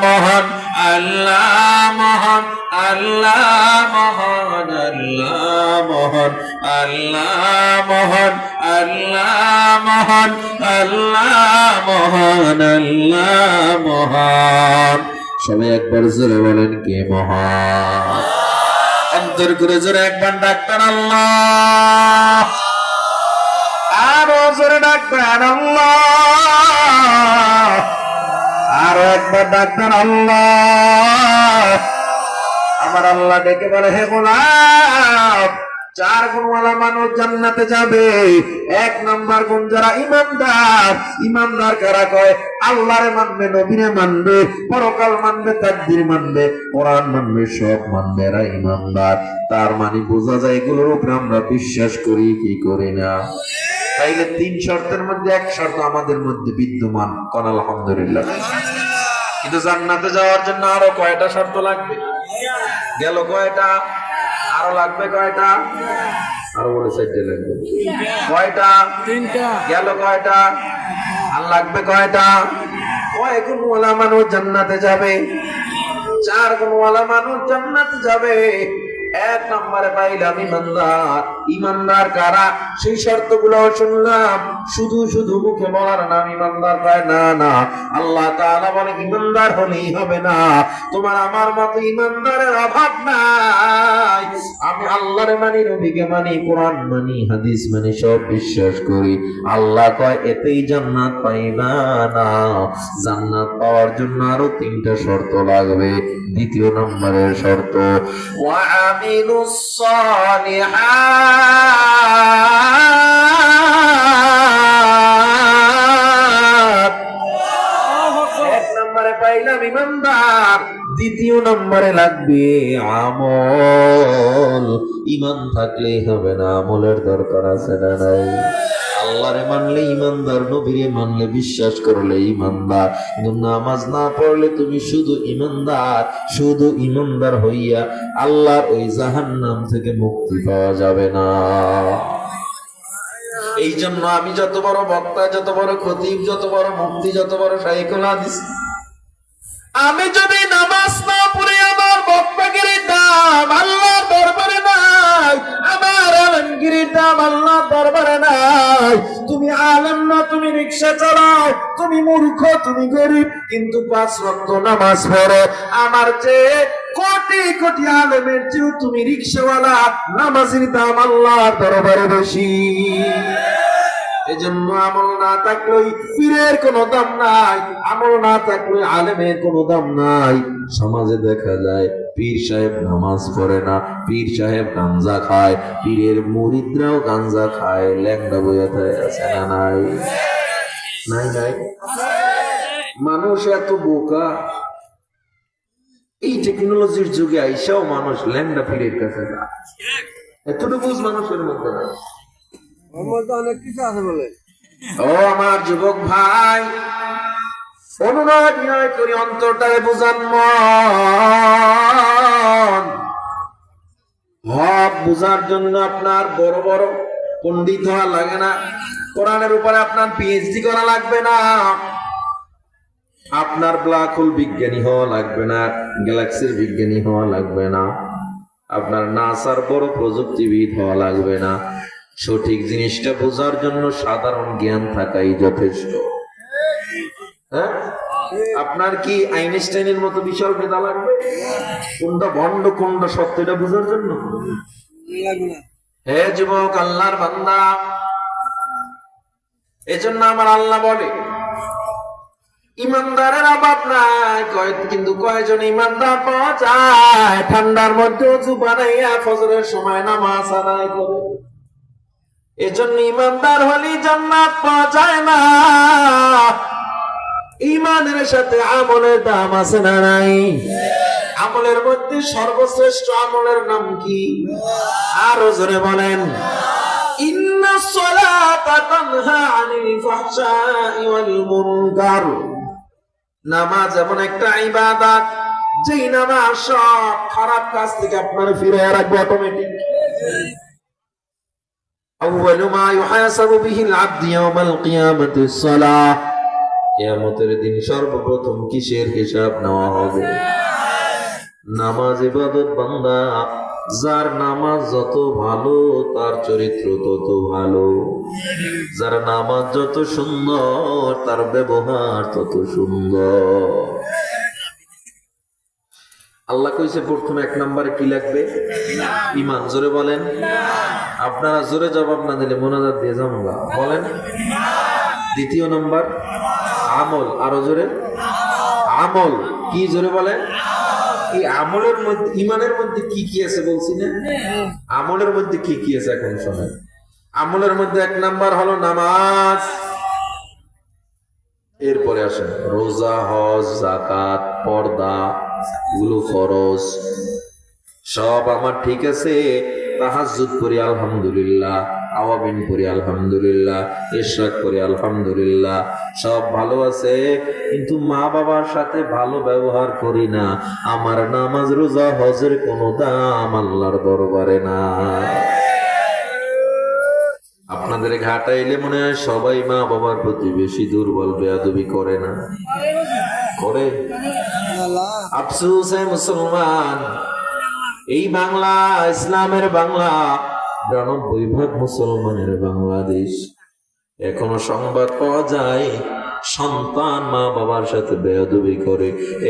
মহান, আল্লাহ মহান, আল্লাহ মহান, আল্লাহ মহান, আল্লাহ মহান, আল্লাহ মহান, আল্লাহ মহান, আল্লাহ মহান। সবাই একবার জোরে বলেন কে মহান। অন্তর করে জোরে একবার ডাকবেন আল্লাহ, আরো জোরে ডাকবেন আল্লাহ, আরো একবার ডাকবেন আল্লাহ। আমার আল্লাহ ডেকে বলে, হে গোলাম, 4 গুণওয়ালা মানুষ জান্নাতে যাবে। 1 নাম্বার গুণ যারা ইমানদার। ইমানদার কারা কয়? আল্লাহরে মানবে, নবীরে মানবে, পরকাল মানবে, তাকদীর মানবে, কোরআন মানবে, সব মানবে, এরা ইমানদার। তার মানে বোঝা যায় এগুলোর উপরে আমরা বিশ্বাস করি কি করি না। তাইলে 3 শর্তের মধ্যে 1 শর্ত আমাদের মধ্যে বিদ্যমান, কোন আলহামদুলিল্লাহ। কিন্তু জান্নাতে যাওয়ার জন্য আরো কয়টা শর্ত লাগবে? গেল কয়টা? আরো লাগবে কয়টা? আরো বলে 4টা লাগবে। কয়টা? 3টা। গেল কয়টা? আর লাগবে কয়টা? কয় গুণওয়ালা মানুষ জান্নাতে যাবে? 4 গুণওয়ালা মানুষ জান্নাতে যাবে। 1 নম্বরে পাইলাম ইমানদার। ইমানদার কারা? সেই শর্তগুলো শুনলাম, শুধু শুধু মুখে বলার নাম ইমানদার পায় না। না, আল্লাহ তাআলা বলে ইমানদার হলেই হবে না, তোমার আমার মতো ইমানদারের অভাব নাই। আমি আল্লাহরে মানি, নবীকে মানি, কোরআন মানি, হাদিস মানি, সব বিশ্বাস করি। আল্লাহ কয় এতেই জান্নাত পাইবা না, জান্নাত পাওয়ার জন্য আরো 3টা শর্ত লাগবে। 2 নম্বরের শর্ত, ওয়াআমিলুস সালিহাত। 1 নম্বরে পাইলাম ইমানদার, 2 নম্বরে লাগবে আমল। ঈমান থাকলেই হবে না, আমলের দরকার আছে না নাই? আল্লাহরে মানলে ইমানদার, নবীরে মানলে বিশ্বাস করলে ইমানদার। কিন্তু নামাজ না পড়লে তুমি শুধু ইমানদার, শুধু ইমানদার হইয়া আল্লাহর ওই জাহান্নাম থেকে মুক্তি পাওয়া যাবে না। এই জন্য আমি যত বড় বক্তা, যত বড় খতিব, যত বড় মুফতি, যত বড় শাইখুল হাদিস, আমি যদি নামাজ না পড়ে আমার বক্তাগিরির দাম আল্লাহর দরবারে নাই, আমার আলমগিরির দাম আল্লাহর দরবারে নাই। তুমি আলেম না, তুমি রিকশা চালাও, তুমি মূর্খ, তুমি গরিব, কিন্তু 5 ওয়াক্ত নামাজ পড়ো। আমার চেয়ে কোটি কোটি আলেমের চেয়েও তুমি রিকশাওয়ালা, নামাজের দাম আল্লাহর দরবারে বেশি। এজন্য আমল না থাকলে পীরের কোনো দাম নাই, আমল না থাকলে আলেমের কোনো দাম নাই। সমাজে দেখা যায় পীর সাহেব নামাজ পড়ে না, পীর সাহেব গাঞ্জা খায়, পীরের মুরিদরাও গাঞ্জা খায়, ল্যাংড়া বইয়া আছে না নাই? নাই নাই। মানুষ এত বোকা, এই টেকনোলজির যুগে আইসাও মানুষ ল্যাংড়া পীরের কাছে যায়। এতটুকু মানুষের মধ্যে না। অনেক কিছু আছে বলে। ও আমার যুবক ভাই, অনুরোধ বিনয় করি অন্তরটাকে বুঝান। হক বুঝার জন্য আপনার বড় বড় পণ্ডিত হওয়া লাগে না, কোরআনের উপরে আপনার পিএইচডি করা লাগবে না, আপনার ব্ল্যাক হোল বিজ্ঞানী হওয়া লাগবে না, গ্যালাক্সির বিজ্ঞানী হওয়া লাগবে না, আপনার নাসার বড় প্রযুক্তিবিদ হওয়া লাগবে না। সঠিক জিনিসটা বোঝার জন্য সাধারণ জ্ঞান থাকাই যথেষ্ট। হ্যাঁ, আপনার কি আইনস্টাইনের মতো বিশাল মেধা লাগবে কোনটা ভণ্ড কোনটা সত্য এটা বোঝার জন্য? হে যুবক, আল্লাহর বান্দা, এজন্য আমার আল্লাহ বলে ইমানদারের অভাব নাই। কিন্তু কয়জন ইমানদার পাওয়া যায় ঠান্ডার মধ্যে ওযু বানাইয়া ফজরের সময় নামাজ আদায় করে? এজন্য ইমানদার হলে জান্নাত পাওয়া যায় না। ইমানের সাথে আমলের দাম আছে না নাই? আমলের মধ্যে সর্বশ্রেষ্ঠ আমলের নাম কি? আরো জোরে বলেন। ইন্নাস সালাতা তানহা আনিল ফাহশাই ওয়াল মুনকার। নামাজ এমন একটা ইবাদত যেই নামাজ সব খারাপ কাজ থেকে আপনার ফিরে রাখবে অটোমেটিক। আউয়ালু মা ইউহাসাবু বিহিল আবদু ইয়াওমাল কিয়ামাতি সালাহ, কিয়ামতের দিন সর্বপ্রথম কিসের হিসাব নেওয়া হবে? নামাজ। ইবাদত বান্দা, যার নামাজ যত ভালো তার চরিত্র তত ভালো, যার নামাজ যত সুন্দর তার ব্যবহার তত সুন্দর। আল্লাহ কইছে প্রথমে 1 নম্বরে কি লাগবে? ঈমান। জোরে বলেন। আপনারা জোরে জবাব না দিলে মোনাজাত দিয়ে যাবো না, বলেন। দ্বিতীয় নম্বর আমল। আরো জোরে। আমল কি? জোরে বলেন। এই আমলের মধ্যে, ঈমানের মধ্যে কি কি আছে বলছি না? আমলের মধ্যে কি কি আছে এখন শোনেন। আমলের মধ্যে 1 নাম্বার হলো নামাজ, এরপরে আসেন রোজা, হজ, যাকাত, পর্দা, গুলো ফরজ। সব আমার ঠিক আছে। তাহাজ্জুদ করি আলহামদুলিল্লাহ, আওয়াবিন করি আলহামদুলিল্লাহ, ইশরাক করি আলহামদুলিল্লাহ, সব ভালো আছে। কিন্তু মা বাবার সাথে ভালো ব্যবহার করি না। আমার নামাজ, রোজা, হজের কোনো দাম আল্লাহর দরবারে না। আপনাদের ঘাটা এলে মনে হয় সবাই মা বাবার প্রতি বেশি দুর্বল, বেয়াদবি করে না? করে। আফসোস মুসলমান, এই বাংলা ইসলামের বাংলা, 92% মুসলমানের বাংলাদেশ। এখনো সংবাদ পাওয়া যায় সন্তান মা বাবার সাথে বেয়াদবি করে।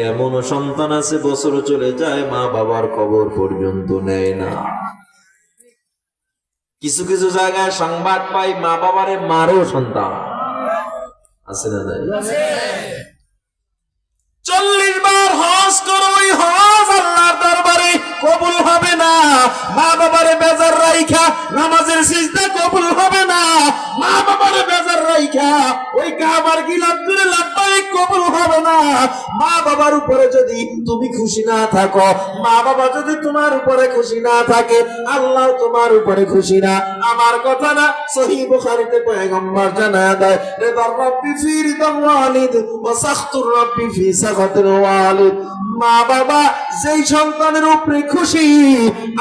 এমনও সন্তান আছে বছর চলে যায় মা বাবার খবর পর্যন্ত নেয় না। কিছু কিছু জায়গায় সংবাদ পাই মা বাবারে মারো সন্তান আছে না? নাই? 40 বার হজ করো, ওই হজ আল্লাহর দরবারে কবুল হবে না। মা বাবারে বেজার রাইখা নামাজের সিজদা কবুল হবে না। মা বাবারে বেজার রাইখা ওই কাবার গিলাফ করে লাব্বাইক কবুল হবে না। মা বাবার উপরে যদি তুমি খুশি না থাকো, মা বাবা যদি তোমার উপরে খুশি না থাকে, আল্লাহ তোমার উপরে খুশি না। আমার কথা না, সহিহ বুখারীতে পয়গম্বর জানায়া দেয়, রিদার রাব্বি ফি রিদাল ওয়ালিদ ওয়া সাখতুর রাব্বি ফি সাখাতিল ওয়ালিদ। মা বাবা যেই সন্তানের উপরে খুশি,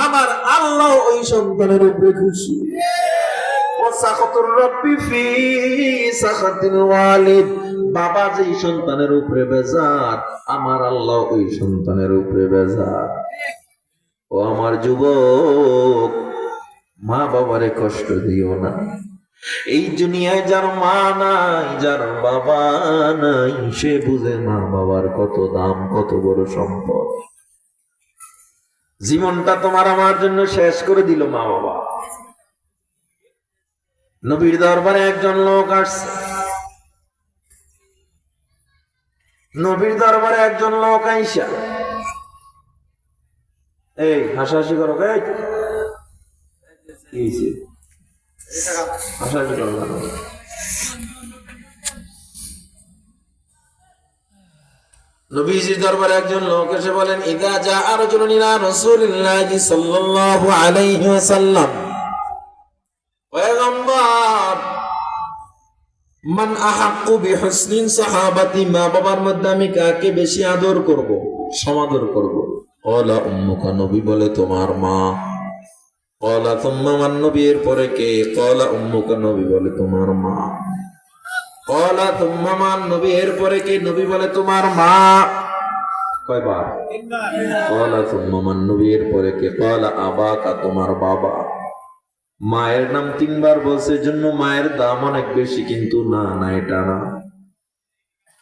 আমার আল্লাহ ওই সন্তানের উপরে খুশি। ওয়া সাখাতুর রাব্বি ফি সাখাতিল ওয়ালিদ, বাবা যেই সন্তানের উপরে বেজার, আমার আল্লাহ ওই সন্তানের উপরে বেজার। ও আমার যুবক, মা বাবারে কষ্ট দিও না। এই দুনিয়ায় যার মা নাই, যার বাবা নাই, সে বুঝে মা বাবার কত দাম, কত বড় সম্পদ। জীবনটা তোমার আমার জন্য শেষ করে দিল মা বাবা। নবীর দরবারে একজন লোক আসছে। নবীর দরবারে একজন লোক আইসা, এই হাসাহাসি করো, হাসাহাসি করো না। নবীজির দরবারে একজন লোক এসে বলেন, ইদা জাআ রাজুলুন ইলা রাসূলিল্লাহি সাল্লাল্লাহু আলাইহি ওয়াসাল্লাম, পয়গম্বর, মান আহাক্কু বিহুসনিন সাহাবাতি, মা বাবার মধ্যে আমি কাকে বেশি আদর করব, সমাদর করব? ক্বালা উম্মুকা, নবী বলে তোমার মা। ক্বালা সুম্মা মান, নবী এর পরে কে? ক্বালা উম্মুকা, নবী বলে তোমার মা। ক্বালা সুম্মা মান, নবী এর পরে কে? নবী বলে তোমার মা। কয়বার? ক্বালা সুম্মা মান, নবী এর পরে কে? ক্বালা আবাকা, তোমার বাবা। মায়ের নাম 3 বার বলছে, জন্য মায়ের দাম অনেক বেশি, কিন্তু না না, এটা না।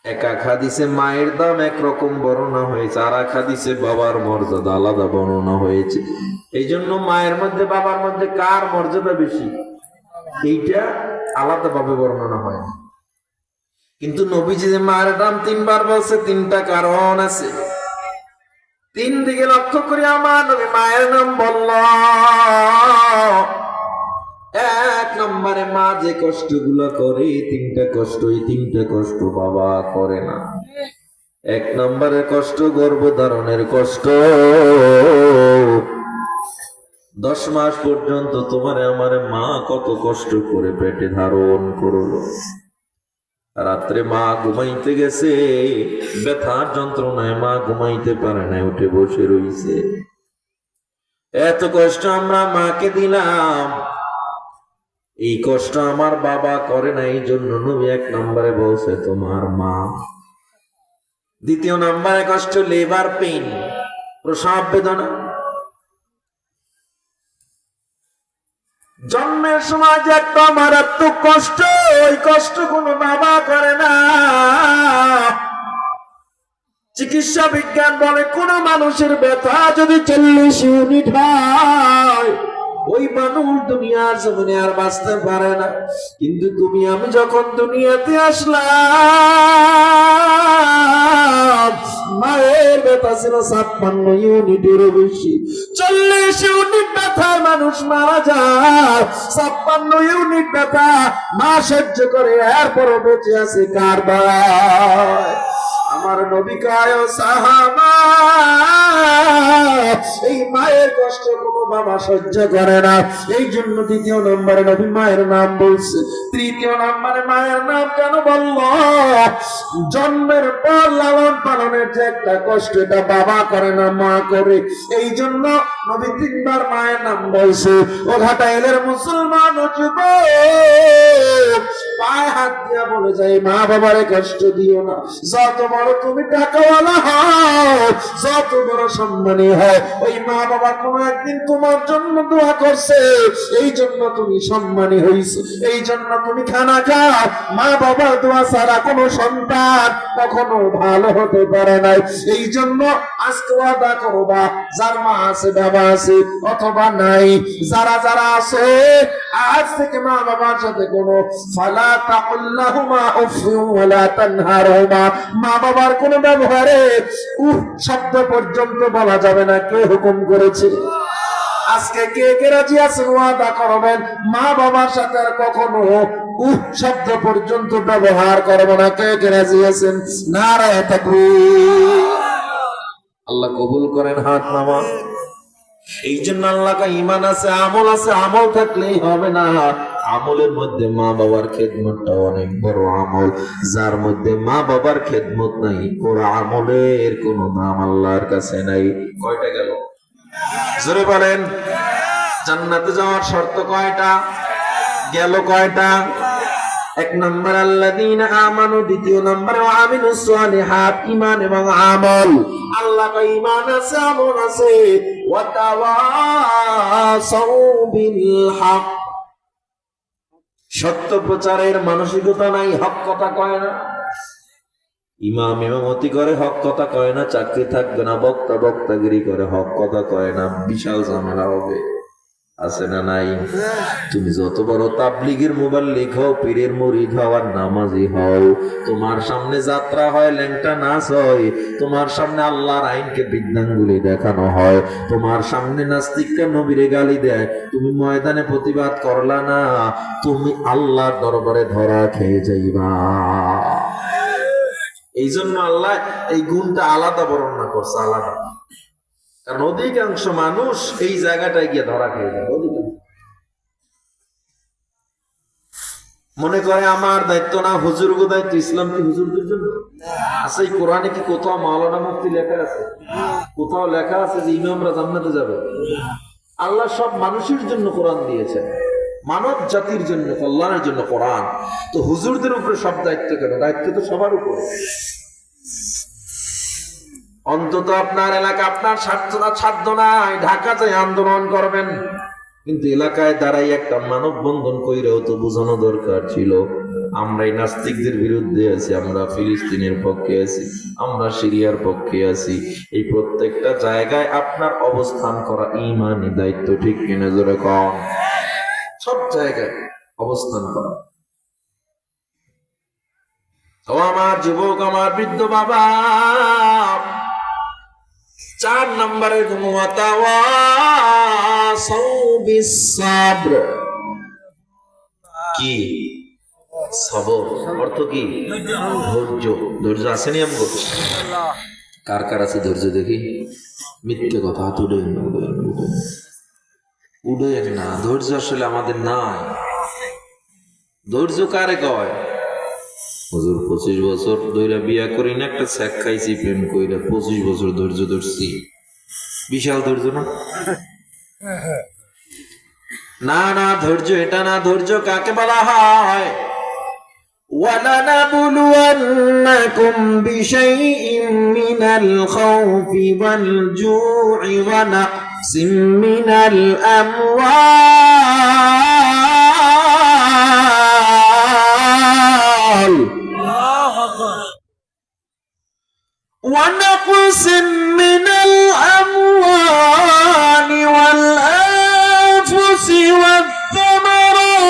এক হাদিসে মায়ের দাম একরকম বর্ণনা হয়েছে, আর এক হাদিসে বাবার মর্যাদা আলাদা বর্ণনা হয়েছে। এই জন্য মায়ের মধ্যে বাবার মধ্যে কার মর্যাদা বেশি, এইটা আলাদা ভাবে বর্ণনা হয় না। কিন্তু নবীজি যে মায়ের দাম 3 বার বলছে, 3টা কারণ আছে। 3 দিকে লক্ষ্য করে আমার নবী মায়ের নাম বলল। 1 নম্বরে, মা যে কষ্টগুলো করে, 3টা কষ্ট, এই 3টা কষ্ট বাবা করে না। 1 নম্বরে কষ্ট গর্ভধারণের কষ্ট। 10 মাস পর্যন্ত তোমারে আমারে মা কত কষ্ট করে পেটে ধারণ করলো। রাত্রে মা ঘুমাইতে গেছে, ব্যথার যন্ত্রণায় মা ঘুমাইতে পারে না, উঠে বসে রইছে। এত কষ্ট আমরা মাকে দিলাম, এই কষ্ট আমার বাবা করে না, এই জন্য নবী 1 নম্বরে বলছে তোমার মা। 2 নম্বরে কষ্ট লেবার পেইন, প্রসব বেদনা। জন্মের সময় যে একটা মারাত্মক কষ্ট, ওই কষ্ট কোনো বাবা করে না। চিকিৎসা বিজ্ঞান বলে কোন মানুষের ব্যথা যদি 40 ইউনিট হয়, ওই মানুষ দুনিয়ার জমিনে আর বাঁচতে পারে না। কিন্তু তুমি আমি যখন দুনিয়াতে আসলাম, মায়ের ব্যথা ছিল 56 ইউনিটেরও বেশি। 40 ইউনিট ব্যথায় মানুষ মারা যায়, 56 ইউনিট ব্যথা মা সহ্য করে, এরপরও বেঁচে আছে কার দায়? আমার নবী কয় সাহাবা, এই মায়ের কষ্ট কোনো বাবা সহ্য করে না। এই জন্য 2 নম্বরে নবী মায়ের নাম বলছে। 3 নম্বরে মায়ের নাম কেন বলল? জন্মের পর লালন পালনের যে একটা কষ্ট, এটা বাবা করে না, মা করে। এই জন্য নবী 3 বার মায়ের নাম বলছে। ও ঘাটাইলের মুসলমান ও যুবক, পায়ে হাত দিয়া বলে যায়, মা বাবারে কষ্ট দিও না। যত বড় তুমি টাকাওয়ালা হও, যত বড় সম্মানী হয়, ওই মা বাবা কোনো একদিন তোমার জন্য দোয়া করছে, এই জন্য তুমি সম্মানী হইছো, এই জন্য তুমি খানা খাও। মা বাবার দোয়া ছাড়া কোনো সন্তান কখনো ভালো হতে পারে নাই। এই জন্য আজকে ওয়াদা করবা, যার মা আছে বাবা আছে অথবা নাই, যারা যারা আছে, আজ থেকে মা বাবার সাথে কোনো ফালা তাকুল্লাহুমা উফিউ ওয়ালা তানহারহুমা, মা বাবার কোনো ব্যবহারে শব্দ পর্যন্ত বলা যাবে না। কে হুকুম করেছে? আজকে কে কে রাজি আছেন ওয়াদা করবেন মা বাবার সাথে আর কখনো শব্দ পর্যন্ত ব্যবহার করবো না? কে কে রাজি আছেন? নারায়ে তাকবীর। আল্লাহ কবুল করেন, হাত নামান। এই জন্য আল্লাহ কা ঈমান আছে, আমল আছে, আমল থাকলেই হবে না। আমলের মধ্যে মা বাবার খেদমতটা অনেক বড় আমল। যার মধ্যে মা বাবার খেদমত নাই, ওর আমলের কোনো দাম আল্লাহর কাছে নাই। কয়টা গেল? জোরে বলেন। জান্নাতে যাওয়ার শর্ত কয়টা? গেল কয়টা? 1 নম্বর আল্লাযীনা আমানু, 2 নম্বর ওয়া আমিলুস সালিহাত, ঈমান এবং আমল। আল্লাহ কয় ঈমান আছে, আমল আছে। ওয়া তাওয়াসাউ বিল হক, সত্য প্রচারের মানসিকতা নাই, হক কথা কয় না। ইমাম ইমামতি করে, হক কথা কয় না। চাকরি থাকবে না, বক্তা বক্তাগিরি করে, হক কথা কয় না। বিশাল ঝামেলা হবে, আছে না নাই? তুমি যত বড় তাবলীগের মুবাল্লিগ হও, পীরের মুরিদ হও আর নামাজি হও, তোমার সামনে যাত্রা হয়, ল্যাংটা নাচ হয়, তোমার সামনে আল্লাহর আইনকে বৃদ্ধাঙ্গুলি দেখানো হয়, তোমার সামনে নাস্তিকরা নবীরে গালি দেয়, তুমি ময়দানে প্রতিবাদ করলা না, তুমি আল্লাহর দরবারে ধরা খেয়ে যাইবা। এই জন্য আল্লাহ এই গুণটা আলাদা বর্ণনা করছে, আলাদা। কারণ অধিকাংশ মানুষ এই জায়গাটায় গিয়ে ধরা খেয়ে যায়। মনে করে আমার দায়িত্ব না, হুজুরগো দায়িত্ব। ইসলাম কি হুজুরদের জন্য? আছে? কোরআনে কি কোথাও মাওলানা মুফতি লেখা আছে? কোথাও লেখা আছে যে ইমামরা জান্নাতে যাবে? আল্লাহ সব মানুষের জন্য কোরআন দিয়েছে, মানব জাতির জন্য, কল্যাণের জন্য কোরআন। তো হুজুরদের উপরে সব দায়িত্ব কেন? দায়িত্ব তো সবার উপরে। অন্তত আপনার এলাকা, আপনার সাধ্য নাই, ঢাকা যায় আন্দোলন করবেন, কিন্তু এলাকায় দাঁড়াই একটা মানব বন্ধন কইরেও তো বোঝানো দরকার ছিল। আমরা এই নাস্তিকদের বিরুদ্ধে আছি, আমরা ফিলিস্তিনের পক্ষে আছি, আমরা সিরিয়ার পক্ষে আছি। এই প্রত্যেকটা জায়গায় আপনার অবস্থান করা ঈমানি দায়িত্ব, ঠিক কিনা জোরে কন? সব জায়গায় অবস্থান করা। ও আমার যুবক, আমার বৃদ্ধ বাবা, 4 নম্বরের গুণ ওয়াতাওয়াসাউ বিস-সাবর। কি? সবর অর্থ কি? ধৈর্য। ধৈর্য আসেনি আমগো? কার কার আছে ধৈর্য? দেখি। মিথ্যে কথা, হাত উঠেন না, উঠেন না। ধৈর্য আসলে আমাদের নাই। ধৈর্য কারে কয়? হুজুর 25 বছর ধরে বিয়া করি না, একটা শেখ খাইছি প্রেম কইরা 25 বছর ধৈর্য ধরছি। বিশাল ধৈর্য না? না না, ধৈর্য এটা না। ধৈর্য কাকে বলা হয়? وَلَنَبْلُوَنَّكُمْ بِشَيْءٍ مِّنَ الْخَوْفِ وَالْجُوعِ وَنَقْصٍ مِّنَ الْأَمْوَالِ وَالْأَنفُسِ وَالثَّمَرَاتِ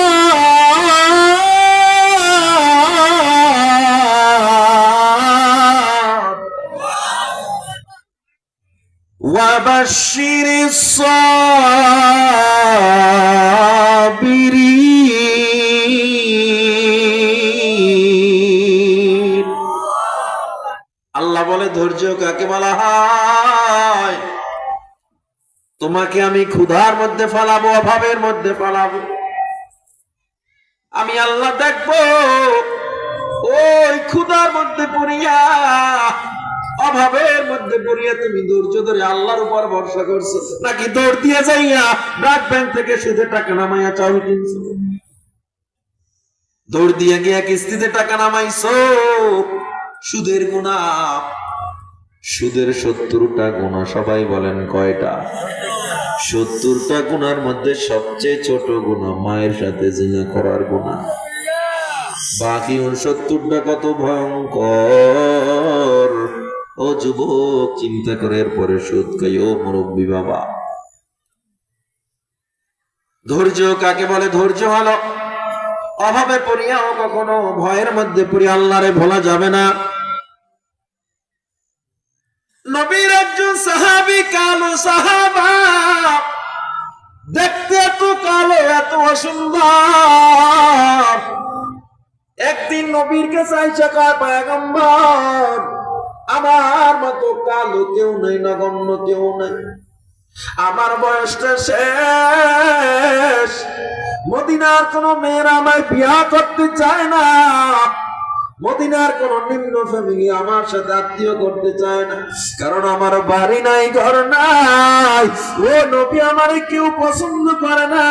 وَبَشِّرِ الصَّابِرِينَ। আল্লাহ বলে ধৈর্য কাকে বলা হয়? তোমাকে আমি ক্ষুধার মধ্যে ফেলাবো, অভাবের মধ্যে ফেলাবো। আমি আল্লাহ দেখবো ওই ক্ষুধার মধ্যে পড়িয়া, অভাবের মধ্যে পড়িয়া তুমি ধৈর্য ধরে আল্লাহর উপর ভরসা করছো, নাকি দৌড় দিয়ে যাইয়া ব্রাক ব্যাংক থেকে সুদে টাকা নামাইয়া চাউল কিনছো? দৌড় দিয়ে গিয়া কিস্তিতে টাকা নামাইছো। সুদের গুনাহ, সুদের 70টা গুনাহ। সবাই বলেন কয়টা? 70টা গুনার মধ্যে সবচেয়ে ছোট গুনাহ মায়ের সাথে জিনা করার গুনাহ। বাকি 69টা কত ভয়ঙ্কর! ও যুবক, চিন্তা করে এরপরে সুদ খাই। ও মুরব্বী বাবা, ধৈর্য কাকে বলে? ধৈর্য হলো অভাবে পড়িয়াও কখনো ভয়ের মধ্যে পড়ে আল্লাহরে ভোলা যাবে না। নবীর একজন সাহাবী, কালো সাহাবা, দেখতে এত কালো, এত অসুন্দর। একদিন নবীর কাছে আইসা কয়, পয়গম্বর, আমার মতো কালো কেউ নাই, নগণ্য কেউ নাই। আমার বয়সটা শেষ। মদিনার কোন মেয়েরা আমায় বিয়া করতে চায় না। মদিনার কোন নিম্ন ফ্যামিলি আমার সাথে আত্মীয় করতে চায় না, কারণ আমার বাড়ি নাই, ঘর নাই। ও নবী, আমারে কেউ পছন্দ করে না।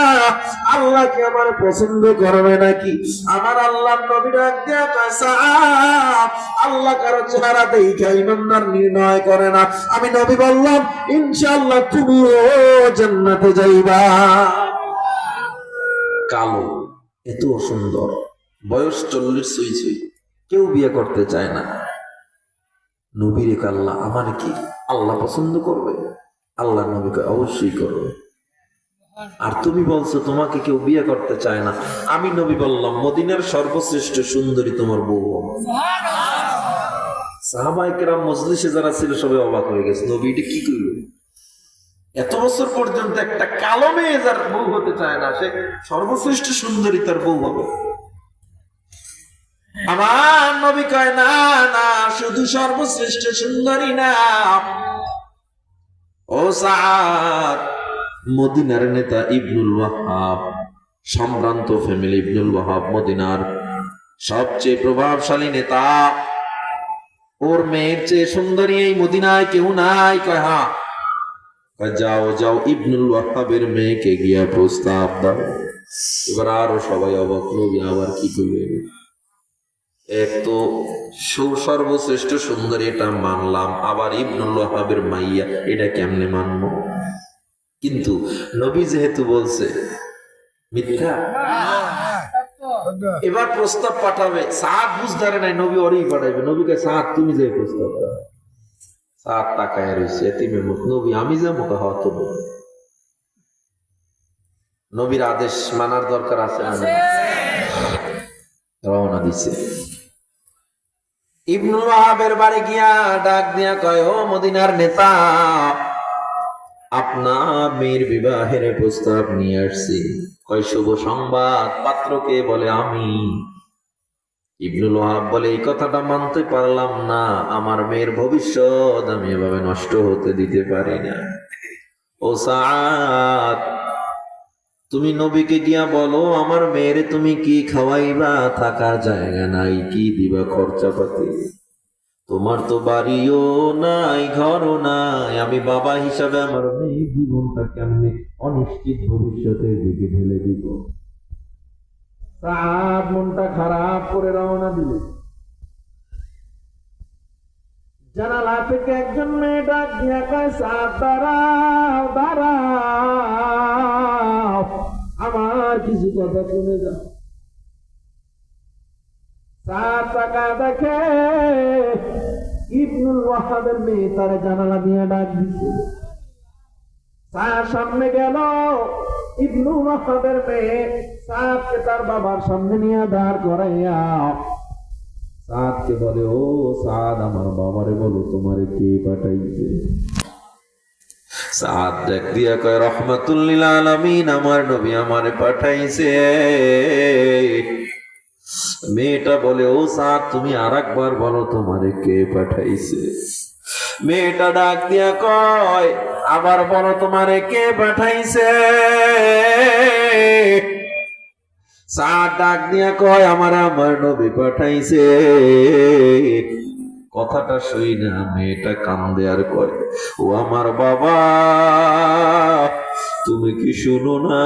আল্লাহ কি আমার পছন্দ করবে নাকি? আমার আল্লাহ নবী ডাক দিয়া কয়, সাহাব, আল্লাহ কারো চেহারা দেখে ইমানদার নির্ণয় করে না। আমি নবী বললাম, ইনশাআল্লাহ তুমিও জান্নাতে যাইবা। কালো, এত সুন্দর, বয়স 40 ছুঁই ছুঁই, কেউ বিয়ে করতে চায় না। নবীরে আল্লাহ, আমার কি আল্লাহ পছন্দ করবে? আল্লাহ নবীকে অবশ্যই করবে। আর তুমি বলছো তোমাকে কেউ বিয়ে করতে চায় না। আমি নবী বললাম, মদিনার সর্বশ্রেষ্ঠ সুন্দরী তোমার বউ হবে। সাহাবায়ে কেরাম মজলিসে যারা ছিল সবাই অবাক হয়ে গেছে, নবী এটা কি করবে? এত বছর পর্যন্ত একটা কালো মেয়ে যার বউ হতে চায় না, সে সর্বশ্রেষ্ঠ সুন্দরী তার বউ হবে। আমার নবী কয়, না না, শুধু সর্বশ্রেষ্ঠ সুন্দরী না, ও সাদ, মদিনার নেতা ইবনুল ওয়াহাব, সম্ভ্রান্ত ফ্যামিলি ইবনুল ওয়াহাব মদিনার সবচেয়ে প্রভাবশালী নেতা। ওর মেয়ের চেয়ে সুন্দরী এই মদিনায় কেউ নাই। কয় হ্যাঁ। যাও যাও, ইবনুল ওয়াহাবের মেয়েকে গিয়া প্রস্তাব দাও। এবার আরো সবাই অবাক, নবী আবার কি করবে? এক তো সর্বশ্রেষ্ঠ সুন্দরী, এটা মানলাম, আবার ইবনুল ওয়াহাবের মাইয়া, এটা কেমনে মানবো? কিন্তু নবী যেহেতু বলছে, মিথ্যা। এবার প্রস্তাব পাঠাবে। সাদ বুঝদারে নাই, নবী ওরই পাঠাইবে। নবীকে, সাদ তুমি যে প্রস্তাব দাও। সাদ তাকায় রয়েছে এতিমের মত। নবী, আমি যাবো? হতো। নবীর আদেশ মানার দরকার আছে না? রওনা দিছে। ইবনুল ওয়াহাবের বাড়ি গিয়া ডাক দিয়া কয়, ও মদিনার নেতা, আপনার মেয়ের বিবাহের প্রস্তাব নিয়ে আসছি। কয়, শুভ সংবাদ, পাত্রকে? বলে আমি। ইবনুল ওয়াহাব বলে, এই কথাটা মানতে পারলাম না। আমার মেয়ের ভবিষ্যৎ আমি এভাবে নষ্ট হতে দিতে পারি না। ও সাদ, তুমি নবীকে গিয়া বলো আমার মেয়েরে তুমি কি খাওয়াইবা, থাকার জায়গা নাই, কি দিবা খরচাপাতি, তোমার তো বাড়িও নাই ঘরও নাই, আমি বাবা হিসাবে আমার মেয়ে জীবনটা কেমনে অনিশ্চিত ভবিষ্যতের দিকে ঢেলে দিব। সাদ মনটা খারাপ করে রওনা দিল। জানালা থেকে একজন মেয়ে ডাক দিয়া কয়, সাদ দাঁড়াও দাঁড়াও, আমার কিছু কথা শুনে যাও। সাদ টাকা দেখে ইবনুল ওয়াহাবের মেয়ে তার জানালা দিয়ে ডাক দিচ্ছে। সাদ সামনে গেল, ইবনুল ওয়াহাবের মেয়ে সাদকে তার বাবার সামনে নিয়ে দাঁড় করাইয়া সাদকে বলে, ও সাদ, আমার বাবারে বলো তোমারে কে পাঠাইছে। সাদ ডাক দিয়া কয়, রহমাতুল লিল আলামিন, আমার নবী আমারে পাঠাইছে। মেয়েটা বলে, ও সাদ, তুমি আরেকবার বলো তোমারে কে পাঠাইছে। মেয়েটা ডাক দিয়া কয়, আবার বলো তোমারে কে পাঠাইছে। সাদ ডাক দিয়া কয়, আমার নবী পাঠাইছে। কথাটা শুই না মেয়েটা কান্দে আর কয়, ও আমার বাবা, তুমি কি শুনো না,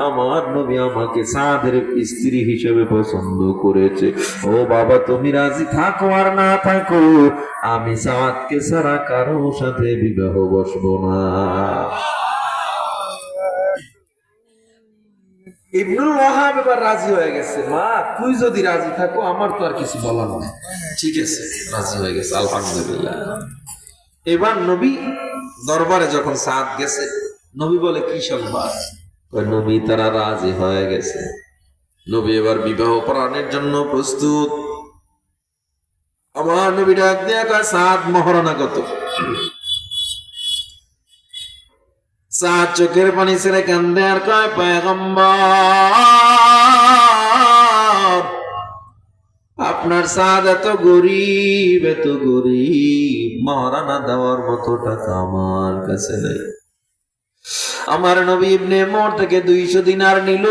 আমার নবী আমাকে সাদের স্ত্রী হিসেবে পছন্দ করেছে। ও বাবা, তুমি রাজি থাকো আর না থাকো, আমি সাদকে ছাড়া কারো সাথে বিবাহ বসবো না। ইবনুল ওয়াহাব এবার রাজি হয়ে গেছে। মা, তুই যদি রাজি থাকো আমার তো আর কিছু বলার নেই। ঠিক আছে, রাজি হয়ে গেছে, আলহামদুলিল্লাহ। এবার নবী দরবারে যখন সাদ গেছে, নবী বলে, কি সংবাদ? নবী তারা রাজি হয়ে গেছে। নবী এবার বিবাহ পড়ানোর জন্য প্রস্তুত। আমার নবী ডাক দিয়া কয়, সাদ, মহারণা কত? সাদ চোখের পানি ছেড়ে কান্দে আর কয়, পয়গম্বর, আপনার সাদ এত গরিব, মহারানা দেওয়ার মতো টাকা আমার কাছে নেই। আমার নবী ইবনে মোর থেকে 200 দিনার নিল,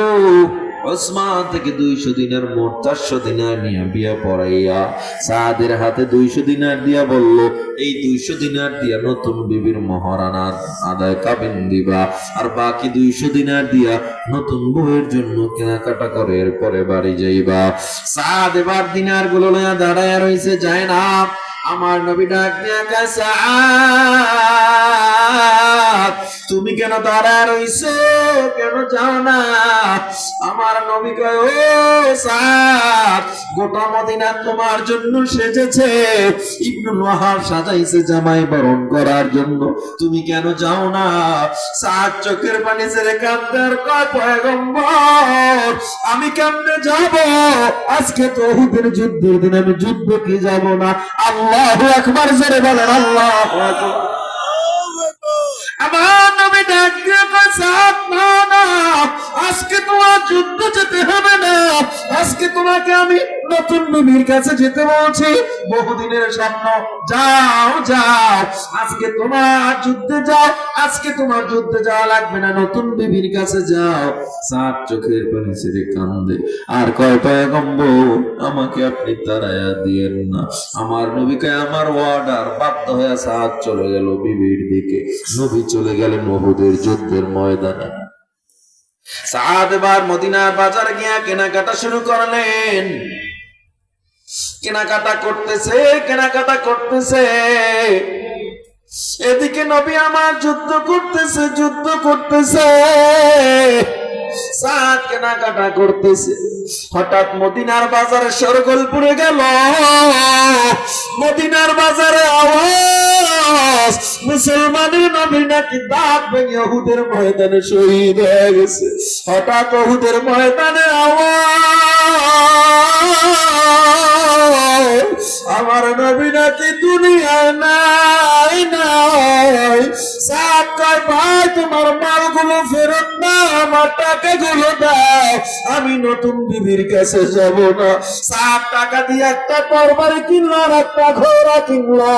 ওসমান থেকে 200 দিনার, মোট 400 দিনার নিয়ে বিয়া পড়াইয়া সাদের হাতে 200 দিনার দিয়া বলল, এই 200 দিনার দিয়া নতুন বিবির মহারানার আদায় কাবিন দিবা, আর বাকি 200 দিনার দিয়া নতুন বউয়ের জন্য কেনাকাটা করে এরপরে বাড়ি যাইবা। সাদ এবার দিনার গুলো লইয়া দাঁড়ায় রইছে, যায় না। আমার নবী ডাক দিয়া কয়, সাদ, তুমি কেন দাঁড়ায় রইছো, কেন যাও না? আমার নবী কয়, ও সাদ, গোটা মদিনা তোমার জন্য সেজেছে, ইবনুল ওয়াহাব সাজাইছে জামাই বরণ করার জন্য, তুমি কেন যাও না? সাদ চোখের পানি ছেড়ে কাঁদতে আর কয়, পয়গম্বর, আমি কেমনে যাব? আজকে তো উহুদের যুদ্ধের দিন, আমি যুদ্ধ কি যাব না? আল্লাহু আকবার, জোরে বলেন আল্লাহু আকবার। আমার নবী ডাক দিয়ে কয়, সাদ, না না, আজকে তোমার যুদ্ধ যেতে হবে না, আজকে তোমাকে আমি নতুন বিবির কাছে যেতে বলছি, বহুদিনের স্বপ্ন, যাও যাও, আজকে তোমার যুদ্ধে যাও, আজকে তোমার যুদ্ধে যাওয়া লাগবে না, নতুন বিবির কাছে যাও। সাদ চোখের পানি ছেড়ে কান্দে আর কয়, পয়গম্বর, আমাকে আপনি তাড়াইয়া দিয়েন না। আমার নবীকে আমার অর্ডার, বাধ্য হয়ে সাদ চলে গেল বিবির দিকে। নবী চলে গেলেন উহুদের যুদ্ধের ময়দানে। সাদ এবার মদিনার বাজারে গিয়া কেনাকাটা শুরু করলেন। কেনাকাটা করতেছে, এদিকে নবী আমার যুদ্ধ করতেছে। সাদ কেনাকাটা করতেছে, হঠাৎ মদিনার বাজারে শোরগোল পড়ে গেল। মদিনার বাজারে আওয়াজ, মুসলমানের নবী নাকি দাঁত ভেঙে উহুদের ময়দানে শহীদ হয়ে গেছে। হঠাৎ উহুদের ময়দানে আওয়াজ, আমার নবী নাকি দুনিয়ায় নাই। সাদ কয়, ভাই, তোমার মালগুলো ফেরত না, আমার টাকাগুলো দাও, আমি নতুন বিবির কাছে যাব না। সাত টাকা দিয়ে একটা তরবারি কিনলো আর একটা ঘোড়া কিনলো,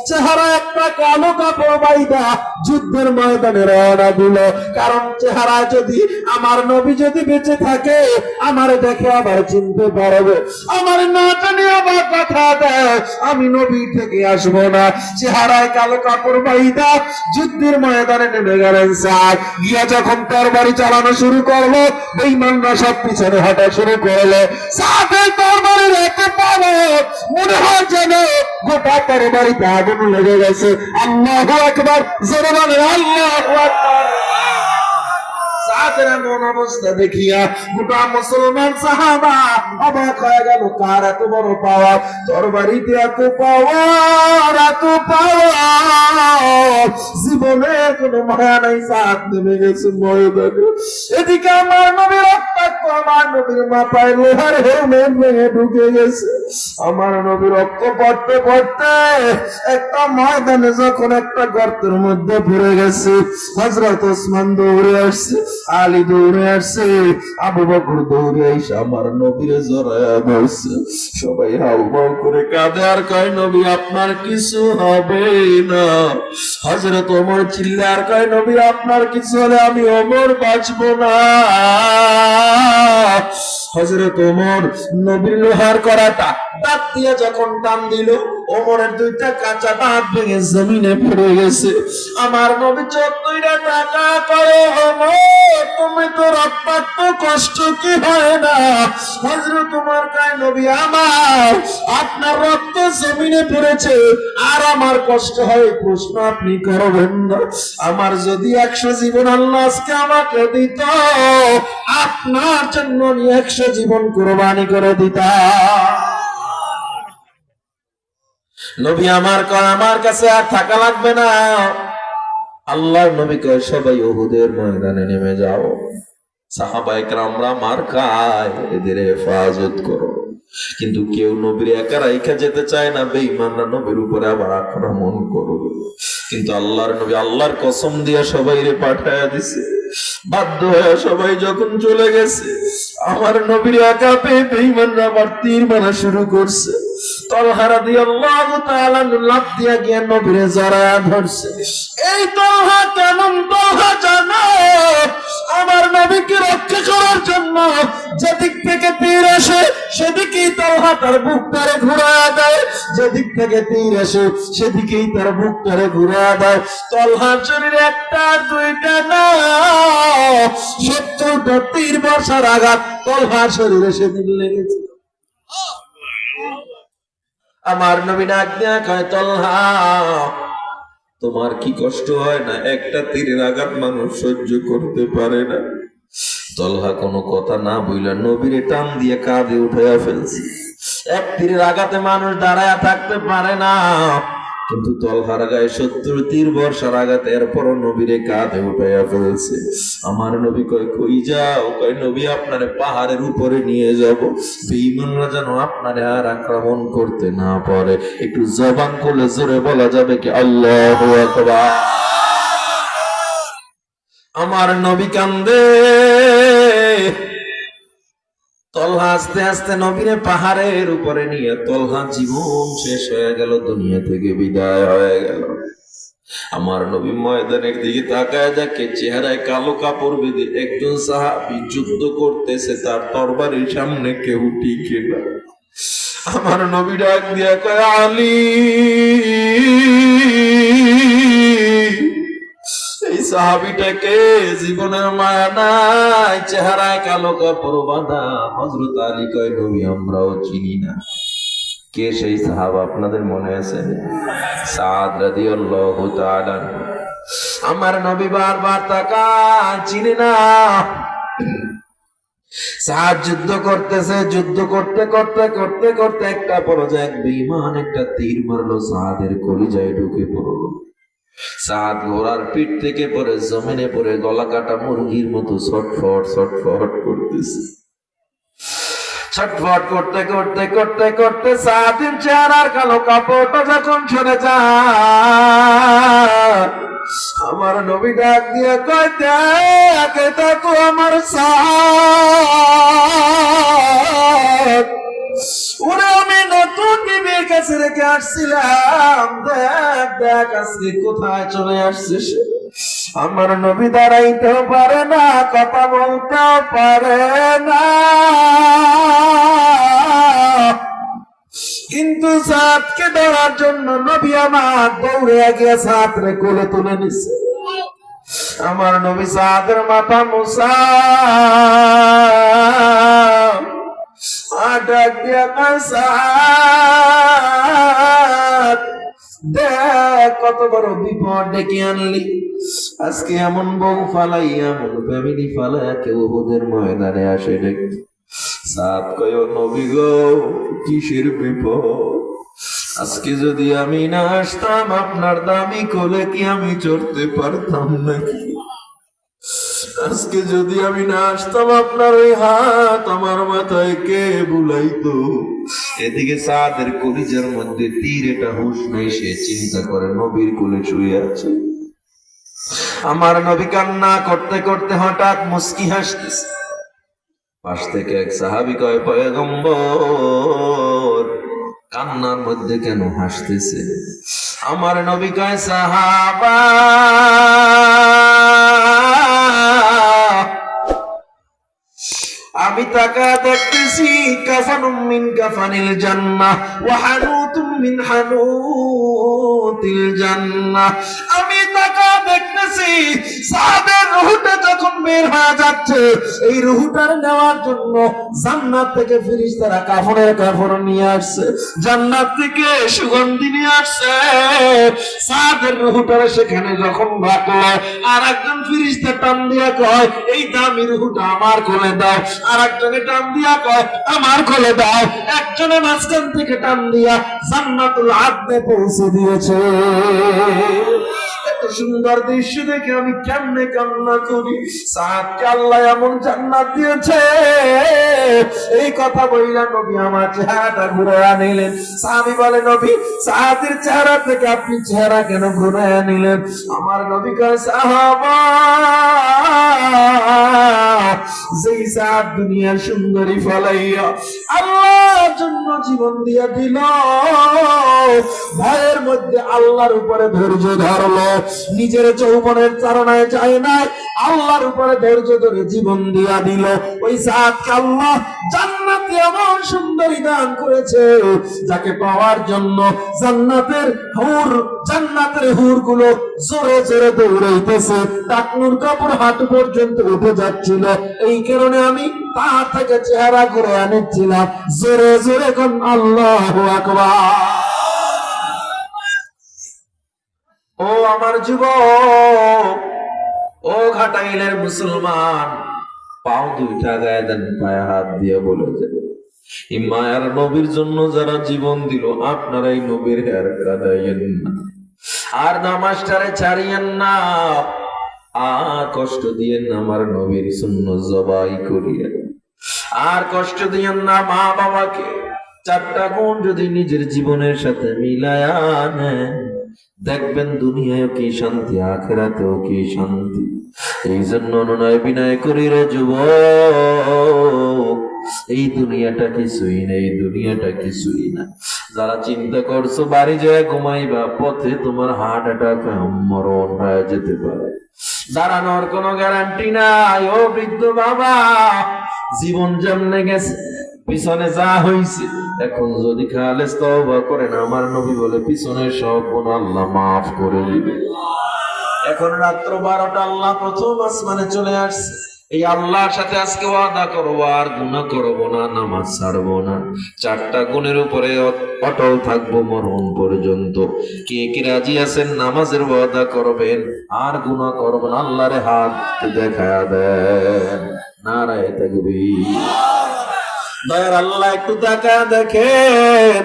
চেহারা একটা কালো কাপড় বাইদা যুদ্ধের ময়দানে রওনা দিল। কারণ চেহারা যদি আমার নবী যদি বেঁচে থাকে, আমার দেখে আবার চিনতে পারবে, আমার না জানি আবার কথা দেয়, আমি নবী থেকে আসবো না। চেহারায় কালো কাপড় বাইদা যুদ্ধের ময়দানে নেমে গেলেন সাদ। গিয়া যখন তরবারি চালানো শুরু করলো, বেঈমানরা সব পিছনে হাঁটা শুরু করলো। সাদের তরবারি রেখে পাবো, মনে হয় যেন গোটা তরবারিতে আগুন লেগে গেছে। আল্লাহু আকবার, জোরে বলেন আল্লাহু আকবার। সাদের এমন অবস্থা দেখিয়া গোটা মুসলমান সাহাবা অবাক হয়ে গেল, কার এত বড় পাওয়ার, তরবারিতে এত পাওয়ার, এত পাওয়ার, জীবনের কোনো মায়া নাই, সাদ নেমে গেছে ময়দানে। এদিকে আমার নবীর রক্তাক্ত, আমার নবীর মাথায় লোহার হেলমেট ভেঙে ঢুকে গেছে। আমার নবীর রক্ত পড়তে পড়তে একটা ময়দানে যখন একটা গর্তের মধ্যে পড়ে গেছে, হযরত ওসমান দৌড়ে আসছে, আলী দৌড়ে আসছে, আবু বকর দৌড়ে এসে আমার নবীর জড়ায়া ধরছে। সবাই হাউমাউ করে কাঁদে আর কয়, নবী আপনার কিছু হবে না। হযরত ওমর চিল্লে আর কয়, নবী আপনার কিছু হলে আমি ওমর বাঁচবো না। হযরত ওমর নবীর লোহার করাটা দাঁত দিয়ে যখন টান দিল, ওমরের দুইটা কাঁচা দাঁত ভেঙে জমিনে পড়ে গেছে। আমার নবী চোখটা টাকা করে, ওমর তুমি তো রক্তাক্ত, কষ্ট কি হয় না? হযরত ওমর কয়, নবী আমার আপনার রক্ত জমিনে পড়েছে আর আমার কষ্ট হয়, প্রশ্ন আপনি করবেন না। আমার যদি 100 জীবন আল্লাহ আজকে আমাকে দিত, আপনার জন্য আমি 100 জীবন কুরবানি করে দিতাম। নবী আমার কয়, আমার কাছে আর থাকা লাগবে না। আল্লাহর নবী কয়, সবাই উহুদের ময়দানে নেমে যাও। সাহাবায়ে কেরামরা মার খায়, এদের হেফাজত করো। কিন্তু কেউ নবীর একা রাইখা যেতে চায় না, বেঈমানরা নবীর উপরে আবার আক্রমণ করবে। কিন্তু আল্লাহর নবী আল্লাহর কসম দিয়ে সবাইরে পাঠায়া দিছে। বাধ্য হয়ে সবাই যখন চলে গেছে, আমার নবীর একা পেয়ে বেঈমানরা আবার তীর মারা শুরু করছে। তালহা রাদিয়াল্লাহু তাআলা লাফ দিয়া গিয়ে নবীরে জড়ায়া ধরছে। এই তালহা কেমন তালহা জানো? আমার নবীকে রক্ষা করার জন্য যেদিক থেকে তীর আসে সেদিকেই তালহা তার বুকটারে ঘুরায়া দেয়, যেদিক থেকে তীর আসে সেদিকেই তার বুকটারে ঘুরায়া দেয়। তালহার শরীরে একটা দুইটা না, 70টা তীর বর্ষার আঘাত তালহার শরীরে সেদিন লেগেছে। আমার নবী ডাক দিয়া কয়, তালহা তোমার কি কষ্ট হয় না? একটা তীরের আঘাত মানুষ সহ্য করতে পারে না। তালহা কোনো কথা না বইলা নবীরে টান দিয়ে কাঁধে উঠাইয়া ফেলছে। এক তীরের আঘাতে মানুষ দাঁড়ায়া থাকতে পারে না, কিন্তু তালহার গায়ে 70 তীর বর্ষার আঘাতে এরপরও নবীরে কাঁধে উঠাইয়া ফেলছে। আমার নবী কয়, কই যাও? কয়, নবী আপনারে পাহাড়ের উপরে নিয়ে যাব, বেঈমানরা যেন আপনারে আর আক্রমণ করতে না পারে। একটু জবান খুলে জোরে বলা যাবে কি আল্লাহু আকবার? আমার নবী কান্দে। তালহা আস্তে আস্তে নবীরে পাহাড়ের উপরে নিয়ে, তালহা জীবন শেষ হয়ে গেল, দুনিয়া থেকে বিদায় হয়ে গেল। আমার নবী ময়দানের দিকে তাকায় দেখে চেহারায় কালো কাপড় বেঁধে একজন সাহাবী যুদ্ধ করতেছে, তার তরবারির সামনে কেউ টিকে না। আমার নবী ডাক দিয়া কয়, আলী, এই সাহাবীটাকে জীবনের মায়া নাই, চেহারায় কালো কাপড় বাঁধা। হযরত আলী কয়, নবী আমরাও চিনি না। কে সেই সাহাবা আপনাদের মনে আছে? সাদ রাদিয়াল্লাহু তাআলা। আমার নবী বারবার তাকায়, চিনি না। সাদ যুদ্ধ করতেছে, যুদ্ধ করতে করতে করতে করতে একটা পর্যায়ে বেঈমান একটা তীর মারলো, সাদের কলিজায় ঢুকে পড়লো। সাদ ঘোড়ার পিঠ থেকে পড়ে জমিনে পড়ে গলা কাটা মুরগির মতো ছটফট ছটফট করতেছে। ছটফট করতে করতে করতে করতে সাদের চেহারার কালো কাপড়টা যখন সরে যায়, আমার নবী ডাক দিয়ে কয় দেখ এটা তো আমার সাদ, ওরে আমি নতুন বিবির কাছে রেখে আসছিলাম, দেখ দেখ আজকে কোথায় চলে আসছে সে। আমার নবী দাঁড়াইতেও পারে না, কথা বলতেও পারে না, কিন্তু সাদকে ধরার জন্য নবী আমার দৌড়ে গিয়ে সাদরে কোলে তুলে নিচ্ছে। আমার নবী সাদের মাথা মুসা ডাক দিয়া সাদ, দেখ কত বড় বিপদ ডেকে আনলি, আজকে এমন বউ ফালাইয়া এমন ফ্যামিলি ফালাইয়া কেউ ওদের ময়দানে আসে দেখতে। সাদ কয় নবী গো কিসের বিপদ, আজকে যদি আমি না আসতাম আপনার দামি কোলে কি আমি চড়তে পারতাম নাকি? আজকে যদি আমি না আসতাম আপনার ওই হাত আমার মাথায় কে বুলাইতো? এদিকে সাদের কলিজার মধ্যে তীর, এটা হুঁশ নেই, সে চিন্তা করে নবীর কোলে শুয়ে আছে। আমার নবী কান্না করতে করতে হঠাৎ মুস্কি হাসতেছে। পাশ থেকে এক সাহাবী কয় পয়গম্বর কান্নার মধ্যে কেন হাসতেছে? আমার নবী কয় সাহাবা আমি তাকা দেখতেছি কাফানুম মিন কাফানিল জান্নাহ ওয়া হানুতুম মিন হানুতিল জান্নাহ। আমি তাকা দেখতেছি সাদের রূহটা যখন বের হয়ে যাচ্ছে, এই রূহটার নেওয়ার জন্য জান্নাত থেকে ফেরেশতারা কাফনের কাপড় নিয়ে আসছে, জান্নাত থেকে সুগন্ধি নিয়ে আসছে। সাদের রূহটা সেখানে যখন রাখলো, আর একজন ফেরেশতা টান দিয়া কয় এই দামি রূহটা আমার কোলে দাও, আর একজনে টান দিয়া কয় আমার কোলে দাও, একজনে মাঝখান থেকে টান দিয়া জান্নাতুল আদনে পৌঁছে দিয়েছে। এত সুন্দর দৃশ্য দেখে আমি কেমনে কান্না করি। সাদকে আল্লাহ এমন জান্নাত দিয়েছে, এই কথা বইলা নবী আমার চেহারাটা ঘুরাইয়া নিলেন। সাহাবী বলে নবী সাদের চেহারা থেকে আপনি চেহারা কেন ঘুরাইয়া নিলেন? আমার নবী কয় সাহাবা যেই সাদ দুনিয়ার সুন্দরী ফলাইয়া আল্লাহর জন্য জীবন দিয়া দিল, ভয়ের মধ্যে আল্লাহর উপরে ধৈর্য ধরলো, নিজের যৌবনের চারণায় যায় না, আল্লাহর উপরে ধৈর্য ধরে জীবন দিয়া দিল। ওই সাদকে আল্লাহ জান্নাতে এমন সুন্দরী দান করেছে, যাকে পাওয়ার জন্য জান্নাতের হুর গুলো জোরে জোরে দৌড়াইতেছে, টাকনুর কাপড় হাঁটু পর্যন্ত উঠে যাচ্ছিল। এই কারণে আমি তার থেকে চেহারা করে আনিছিলাম। জোরে জোরে কোন আল্লাহু আকবার। ও আমার যুবক, ও ঘাটাইলের মুসলমান, পাও দুইটা গায়ে দেন, পায়ে হাত দিয়ে বলে যাবে এই মায়ার নবীর জন্য যারা জীবন দিল, আপনারা এই নবীর হেয়ার কাঁদাইয়েন না, আর নামাজটারে ছাড়িয়েন না, আর কষ্ট দিয়েন না আমার নবীর সুন্নাত জবাই করিয়েন, আর কষ্ট দিয়েন না মা বাবাকে। চারটা গুণ যদি নিজের জীবনের সাথে মিলায়া নেন, দেখবেন দুনিয়ায় কি শান্তি, আখিরাতেও কি শান্তি। এই জন্য অনুনয় বিনয় করি রে যুবক, এই দুনিয়াটা কিছুই না, এই দুনিয়াটা কিছুই না। যারা চিন্তা করছো বাড়ি যায় ঘুমাইবা, পথে তোমার হার্ট অ্যাটাক মরণ হয়ে যেতে পারে, দাঁড়ানোর কোনো গ্যারান্টি নাই। ও বৃদ্ধ বাবা, জীবন যেমনে গেছে, পিছনে যা হইছে, এখন যদি খালেস তওবা করেন, আমার নবী বলে পিছনের সব গুনাহ আল্লাহ মাফ করে দিবে। এখন রাত্র 12টা, আল্লাহ প্রথম আসমানে চলে আসছে। এই আল্লাহর সাথে আজকে ওয়াদা করবো আর গুনাহ করবো না, নামাজ ছাড়বো না, চারটা গুণের উপরে অটল থাকবো মরণ পর্যন্ত। কে কে রাজি আছেন নামাজের ওয়াদা করবেন আর গুনাহ করবেন? আল্লাহরে হাত দেখায়া দেন, নারায়ে তাকবীর। দয়ার আল্লাহ একটু তাকায়া দেখেন,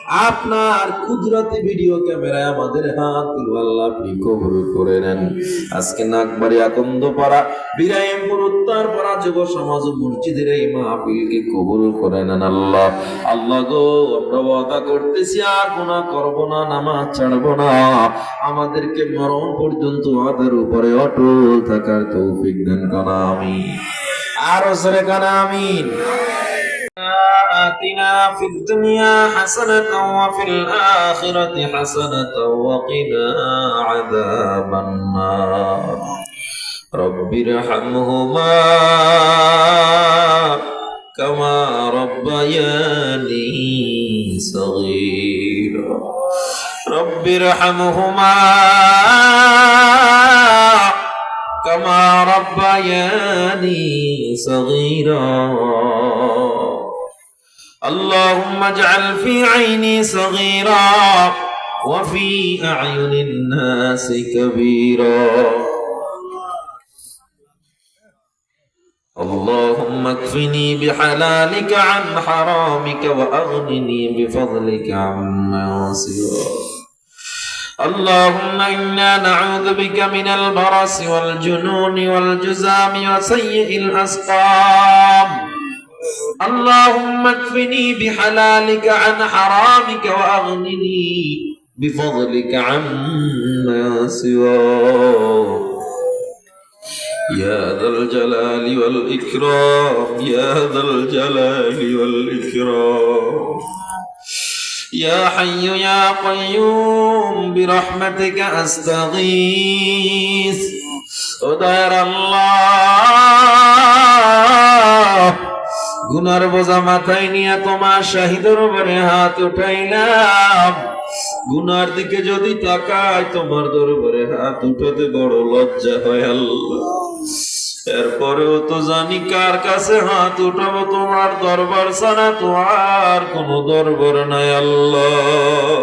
আপনার কুদরতি ভিডিও ক্যামেরায় আমাদের হাতগুলো আল্লাহ আপনি কবুল করে নেন। আজকে নাগবাড়ি আকন্দপাড়া বিরাইমপুর উত্তরপাড়া যুব সমাজ মসজিদের এই মাহফিলকে কবুল করে নেন আল্লাহ। আল্লাহ গো, আমরা ওয়াদা করতেছি আর গুনাহ করব না, নামাজ ছাড়ব না। আমাদেরকে মরণ পর্যন্ত ওয়াদার উপরে অটল থাকার তৌফিক দান করুন, আমিন। আর জোরে কানা আমিন। آتنا في الدنيا حسنة وفي الآخرة حسنة وقنا عذاب النار رب ارحمهما كما ربياني صغيرا رب ارحمهما كما ربياني صغيرا اللهم اجعل في عيني صغيرا وفي أعين الناس كبيرا اللهم اكفني بحلالك عن حرامك وأغنني بفضلك عما سواك اللهم إنا نعوذ بك من البرص والجنون والجذام وسيء الأسقام اللهم اكفني بحلالك عن حرامك وأغنني بفضلك عما سواك يا ذا الجلال والإكرام يا ذا الجلال والإكرام يا حي يا قيوم برحمتك أستغيث ودير الله গুনার বোঝা মাথায় নিয়ে তোমার শাহিদের উপরে হাত উঠাইলাম। গুনার দিকে যদি তাকাই তোমার দরবারে হাত উঠাতে বড় লজ্জা হয় আল্লাহ। এরপরেও তো জানি কার কাছে হাত উঠাবো, তোমার দরবার ছাড়া তো আর কোনো দরবার নাই আল্লাহ।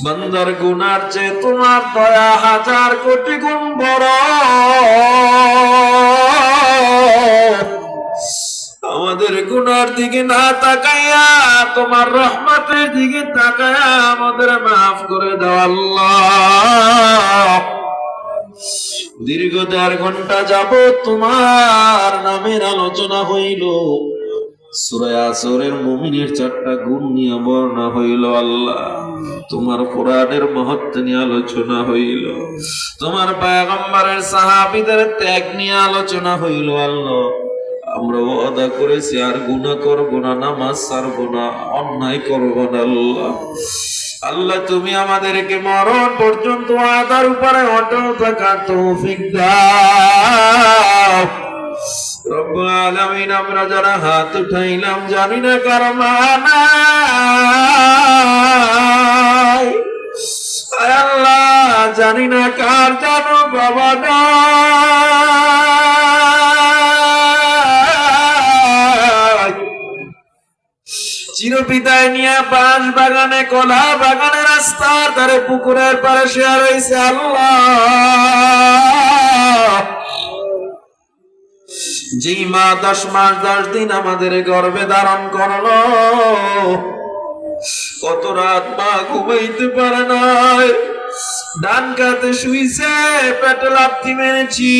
বান্দার গুনার চেয়ে তোমার দয়া হাজার কোটি গুণ বড়। আমাদের গুনার দিকে না তাকাইয়া তোমার রহমতের দিকে তাকাইয়া আমাদের মাফ করে দাও আল্লাহ। দীর্ঘ 4 ঘন্টা যাবত তোমার নামের আলোচনা হইল, সূরা আসরের মুমিনের 4টা গুণ নিয়ে বর্ণনা হইল আল্লাহ। তোমার কোরআনের মহত্ব নিয়ে আলোচনা হইল, তোমার পয়গম্বরের সাহাবীদের ত্যাগ নিয়ে আলোচনা হইল আল্লাহ। আমরা ওয়াদা করেছি আর গুনাহ করব না, নামাজ ছাড়ব না, অন্যায় করব না আল্লাহ। আল্লাহ তুমি আমাদেরকে মরণ পর্যন্ত ওয়াদার উপরে অটল থাকার তৌফিক দাও রব্বুল আলামিন। আমরা যারা হাত উঠাইলাম জানি না কার মা নাই, আয় আল্লাহ জানি না কার জানো বাবা নাই। চিরবিদায় নিয়ে বাঁশ বাগানে, কলা বাগানে, রাস্তার ধারে, পুকুরের পারে শুয়ে রয়েছে আল্লাহ। যেই মা 10 মাস 10 দিন আমাদের গর্ভে ধারণ করলো, কত রাত মা ঘুমাইতে পারে নাই, ডান কাতে শুইছে, পেটে লাথি মেরেছি,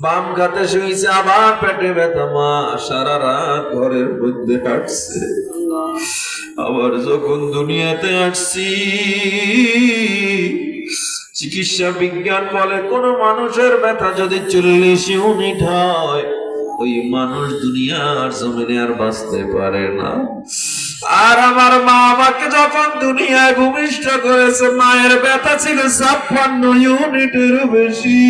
বাম কাতে শুইছে, আবার পেটে ব্যথা, মা সারা রাত ঘরের মধ্যে হাঁটছে। আবার যখন দুনিয়াতে আসছি, চিকিৎসা বিজ্ঞান বলে কোন মানুষের ব্যথা যদি 40 ইউনিট হয়, ওই মানুষ দুনিয়ার জমিনে আর বাঁচতে পারে না। আর আমার মা আমাকে যখন দুনিয়ায় ভূমিষ্ঠ করেছে, মায়ের ব্যথা ছিল 56 ইউনিটের বেশি।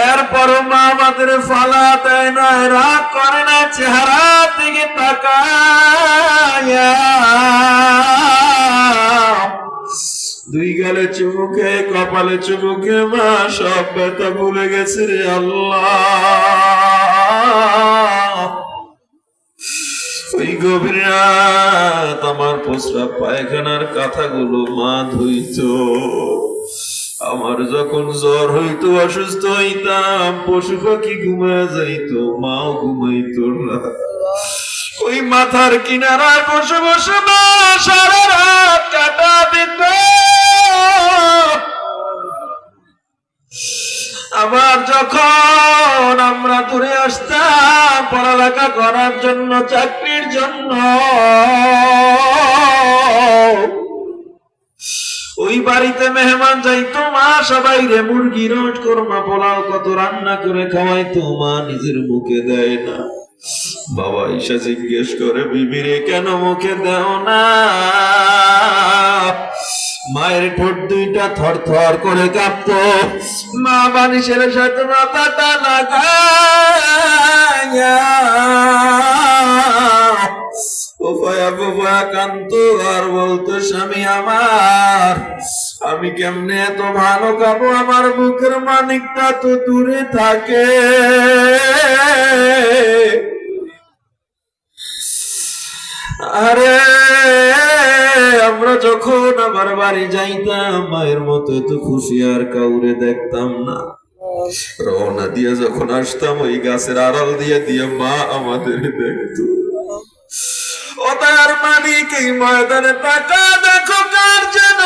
এরপরও মা আমাদের ফালা দেয় না, রাগ করে না, চেহারার দিকে তাকায়া 2 গালে চুমুকে, কপালে চুমুকে মা সব ব্যথা ভুলে গেছে রে আল্লাহ। ওই গভীর রাত আমার প্রস্রাব পায়খানার কাঁথাগুলো মা ধুইতো। আমার যখন জ্বর হইতো, অসুস্থ হইতাম, পশু পাখি ঘুমায় যাইতো, মাও ঘুমাইতো না। ওই মাথার কিনারায় বসে বসে মা সারা রাত কাটা দিত। আবার যখন আমরা দূরে আসতাম পড়ালেখা করার জন্য, চাকরির জন্য, ওই বাড়িতে মেহমান যাইতো মা সবাই রে মুরগি রোজ কোরমা পোলাও কত রান্না করে খাওয়াইতো, মা নিজের মুখে দেয় না। বাবা ঈশা জিজ্ঞেস করে, বিবিরে কেন মুখে দেও না? মায়ের ঠোঁট দুইটা থর থর করে কাঁপতো। মা বালিশের সাথে মাথাটা লাগাইয়া কান্ত আর বলতো, স্বামী আমার, আমি কেমনে এত ভালো খাবো, আমার বুকের মানিকটা তো দূরে থাকে। আরে আমরা যখন আমার বাড়ি যাইতাম মায়ের মতো এত খুশি আর কাউরে দেখতাম না। রওনা দিয়ে যখন আসতাম ওই গাছের আড়াল দিয়ে মা আমাদের দেখতো। ও তার মালিক এই ময়দানে টাকা দেখো কার যেন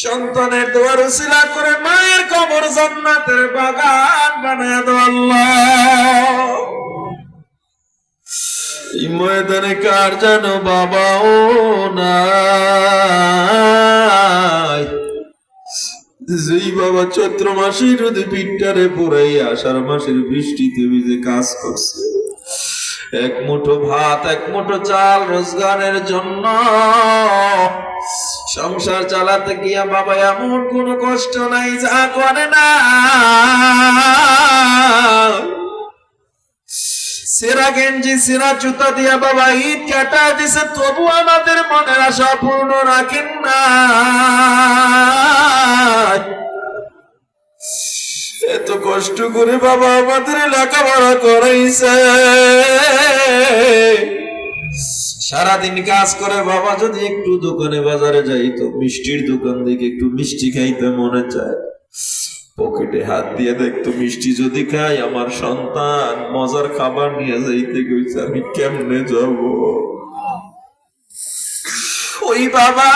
সন্তানের দোয়ার উসিলা করে মায়ের কবর জান্নাতের বাগান বানায় দাও আল্লাহ। এই ময়দানে কার যেন বাবাও নাই, যেই বাবা চৈত্র মাসের রোদে পিঠটারে পুরাই আষাঢ় মাসের বৃষ্টিতে ভিজে কাজ করছে, এক মুঠো ভাত এক মুঠো চাল রোজগারের জন্য সংসার চালাতে গিয়া বাবা এমন কোনো কষ্ট নাই যা করে না। সেরা গেঞ্জি সেরা জুতা দিয়া বাবা ঈদ কাটা দিছে, তবু আমাদের মনের আশা পূর্ণ রাখেন না। এত কষ্ট করে বাবা আমাদের লেখাপড়া করাইছে, সারাদিন কাজ করে বাবা যদি একটু দোকানে বাজারে যাইতো, মিষ্টির দোকান থেকে একটু মিষ্টি খাইতে মনে চায়, পকেটে হাত দিয়ে দেখতো মিষ্টি যদি খাই আমার সন্তান মজার খাবার নিয়ে যাইতে কইছে, আমি কেমনে যাব? ওই বাবা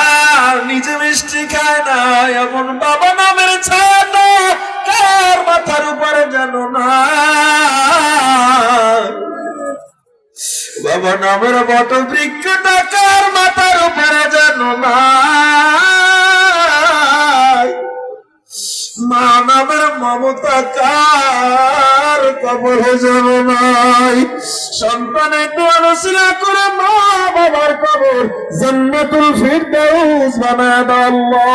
নিজে মিষ্টি খায় না, এমন বাবা নামের ছাড়া কার মাথার উপরে জানো না। বাবা নামের বট বৃক্ষটা কার মাথার উপরে জানো না। মা নামের মমতা কার কবরে জানো নাই। সন্তানের দোয়া নসিলা করে মা বাবার কবর জান্নাতুল ফিরদাউস বানায় দাও আল্লাহ।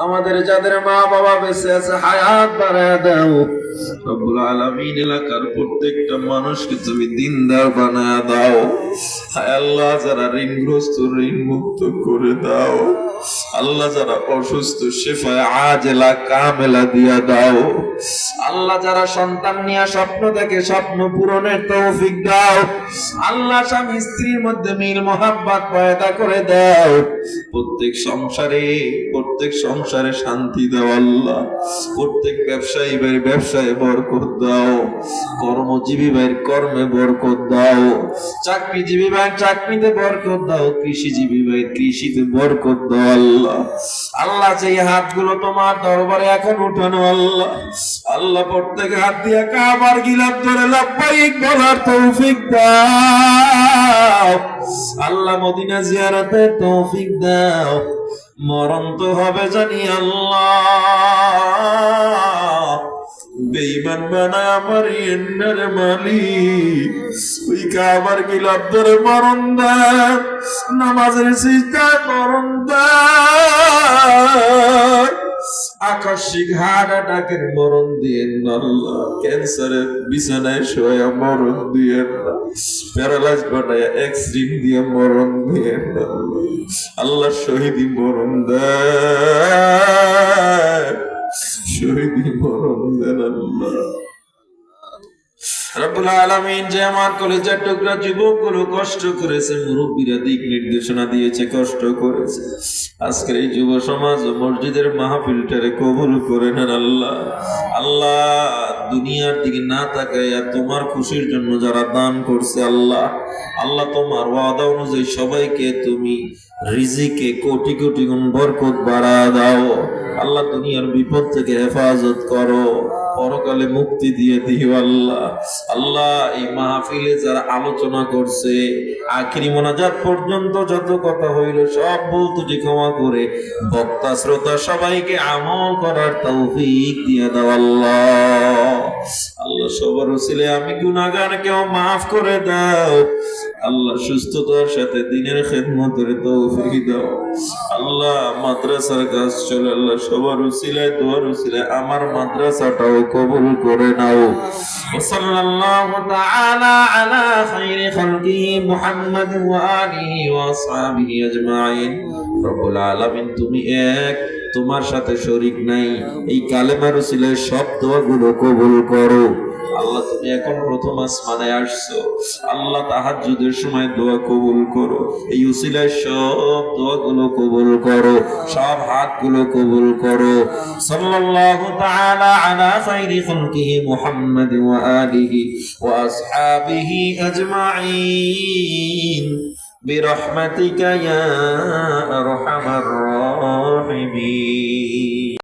আমাদের যাদের মা বাবা বেঁচে আছে হায়াত বাড়ায় দাও রব্বুল আলামিন। এলাকার প্রত্যেকটা মানুষকে তুমি দিনদার বানায় দাও। হায় আল্লাহ, যারা ঋণগ্রস্ত ঋণ মুক্ত করে দাও। আল্লাহ, যারা অসুস্থ শেফায়ে আজেলা কামেলা দিয়া দাও। আল্লাহ, যারা সন্তান নিয়ে স্বপ্ন দেখে স্বপ্ন পূরণের তৌফিক দাও। আল্লাহ, স্বামী স্ত্রীর মধ্যে মিল মোহাব্বত পয়দা করে দাও। প্রত্যেক সংসারে শান্তি দাও আল্লাহ। প্রত্যেক ব্যবসায়ী ভাই ব্যবসায় বরকত দাও। কর্মজীবী ভাইয়ের কর্মে বরকত দাও। চাকরিজীবী ভাইয়ের চাকরিতে বরকত দাও। কৃষিজীবী ভাইয়ের কৃষিতে বরকত দাও আল্লাহ। আল্লাহ, যে হাতগুলো তোমার দরবারে এখন উঠানো আল্লাহ, আল্লাহ প্রত্যেক হাত দিয়ে কাবার গিলাফ ধরে লাব্বাইক বলার তৌফিক দাও। আল্লাহ, মদিনা জিয়ারতের তৌফিক দাও। মরণ তো হবে জানি আল্লাহ, বেঈমান বানায় আমার এন্নার মালিক ওই কাবার গিলাফ ধরে মরণ দেয়, নামাজের সিজদায় মরণ দেয়, আকস্মিক হার্ট অ্যাটাকের মরণ দিয়েন না আল্লাহ, ক্যান্সারের বিছানায় শোয়া মরণ দিয়েন না, প্যারালাইজ বানায় অ্যাক্সিডেন্ট দিয়ে মরণ দিয়েন না আল্লাহ, শহীদি মরণ দেয়, শহীদি মরণ দেন আল্লাহ। রব্বুল আলামিন যে আমার কলেজের টুকরা যুবকগুলো কষ্ট করেছে, মুরব্বীরা দিক নির্দেশনা দিয়েছে, কষ্ট করেছে, আজকের এই যুব সমাজ ও মসজিদের মাহফিলটারে কবুল করে নেন আল্লাহ। আল্লাহ, দুনিয়ার দিকে না তাকাইয়া তোমার খুশির জন্য যারা দান করছে আল্লাহ, আল্লাহ তোমার ওয়াদা অনুযায়ী সবাইকে তুমি রিজিকে কোটি কোটি গুণ বরকত বাড়ায় দাও আল্লাহ। দুনিয়ার বিপদ থেকে হেফাজত করো, পরকালে মুক্তি দিয়ে দিও আল্লাহ। আল্লাহ, এই মাহফিলে যারা আলোচনা করছে আখিরি মোনাজাত পর্যন্ত যত কথা হইল সব ভুল ত্রুটি ক্ষমা করে বক্তা শ্রোতা সবাইকে আমল করার তৌফিক দিয়ে দাও আল্লাহ। আল্লাহ, সবার ওসিলে আমি গুনাহগার কেউ মাফ করে দাও আল্লাহ। সুস্থতার সাথে দিনের খেদমতের তৌফিক দাও আল্লাহ। মাদ্রাসার কাজ চলে আল্লাহ, সবার উসিলায় দোয়ার উসিলায় আমার মাদ্রাসাটাও কবুল করে নাও। সাল্লাল্লাহু তাআলা আলা খায়রি খালকিহি মুহাম্মাদ ওয়া আলিহি ওয়া আসহাবিহি আজমাইন। রব্বুল আলামিন তুমি এক, তোমার সাথে শরীক নাই। এই কালেমার উসিলায় সব দোয়াগুলো কবুল করো আল্লাহ। তুমি এখন প্রথম আসমানে আসছো আল্লাহ, তাহাজ্জুদের সময় দোয়া কবুল করো। এই উসিলায় সব দোয়াগুলো কবুল করো, সব হাতগুলো কবুল করো। সাল্লাল্লাহু তাআলা আলা খায়রি খালকিহি মুহাম্মাদ ওয়া আলিহি ওয়া আসহাবিহি আজমাইন বিরহমাতিকা ইয়া আরহামার রাহিমিন।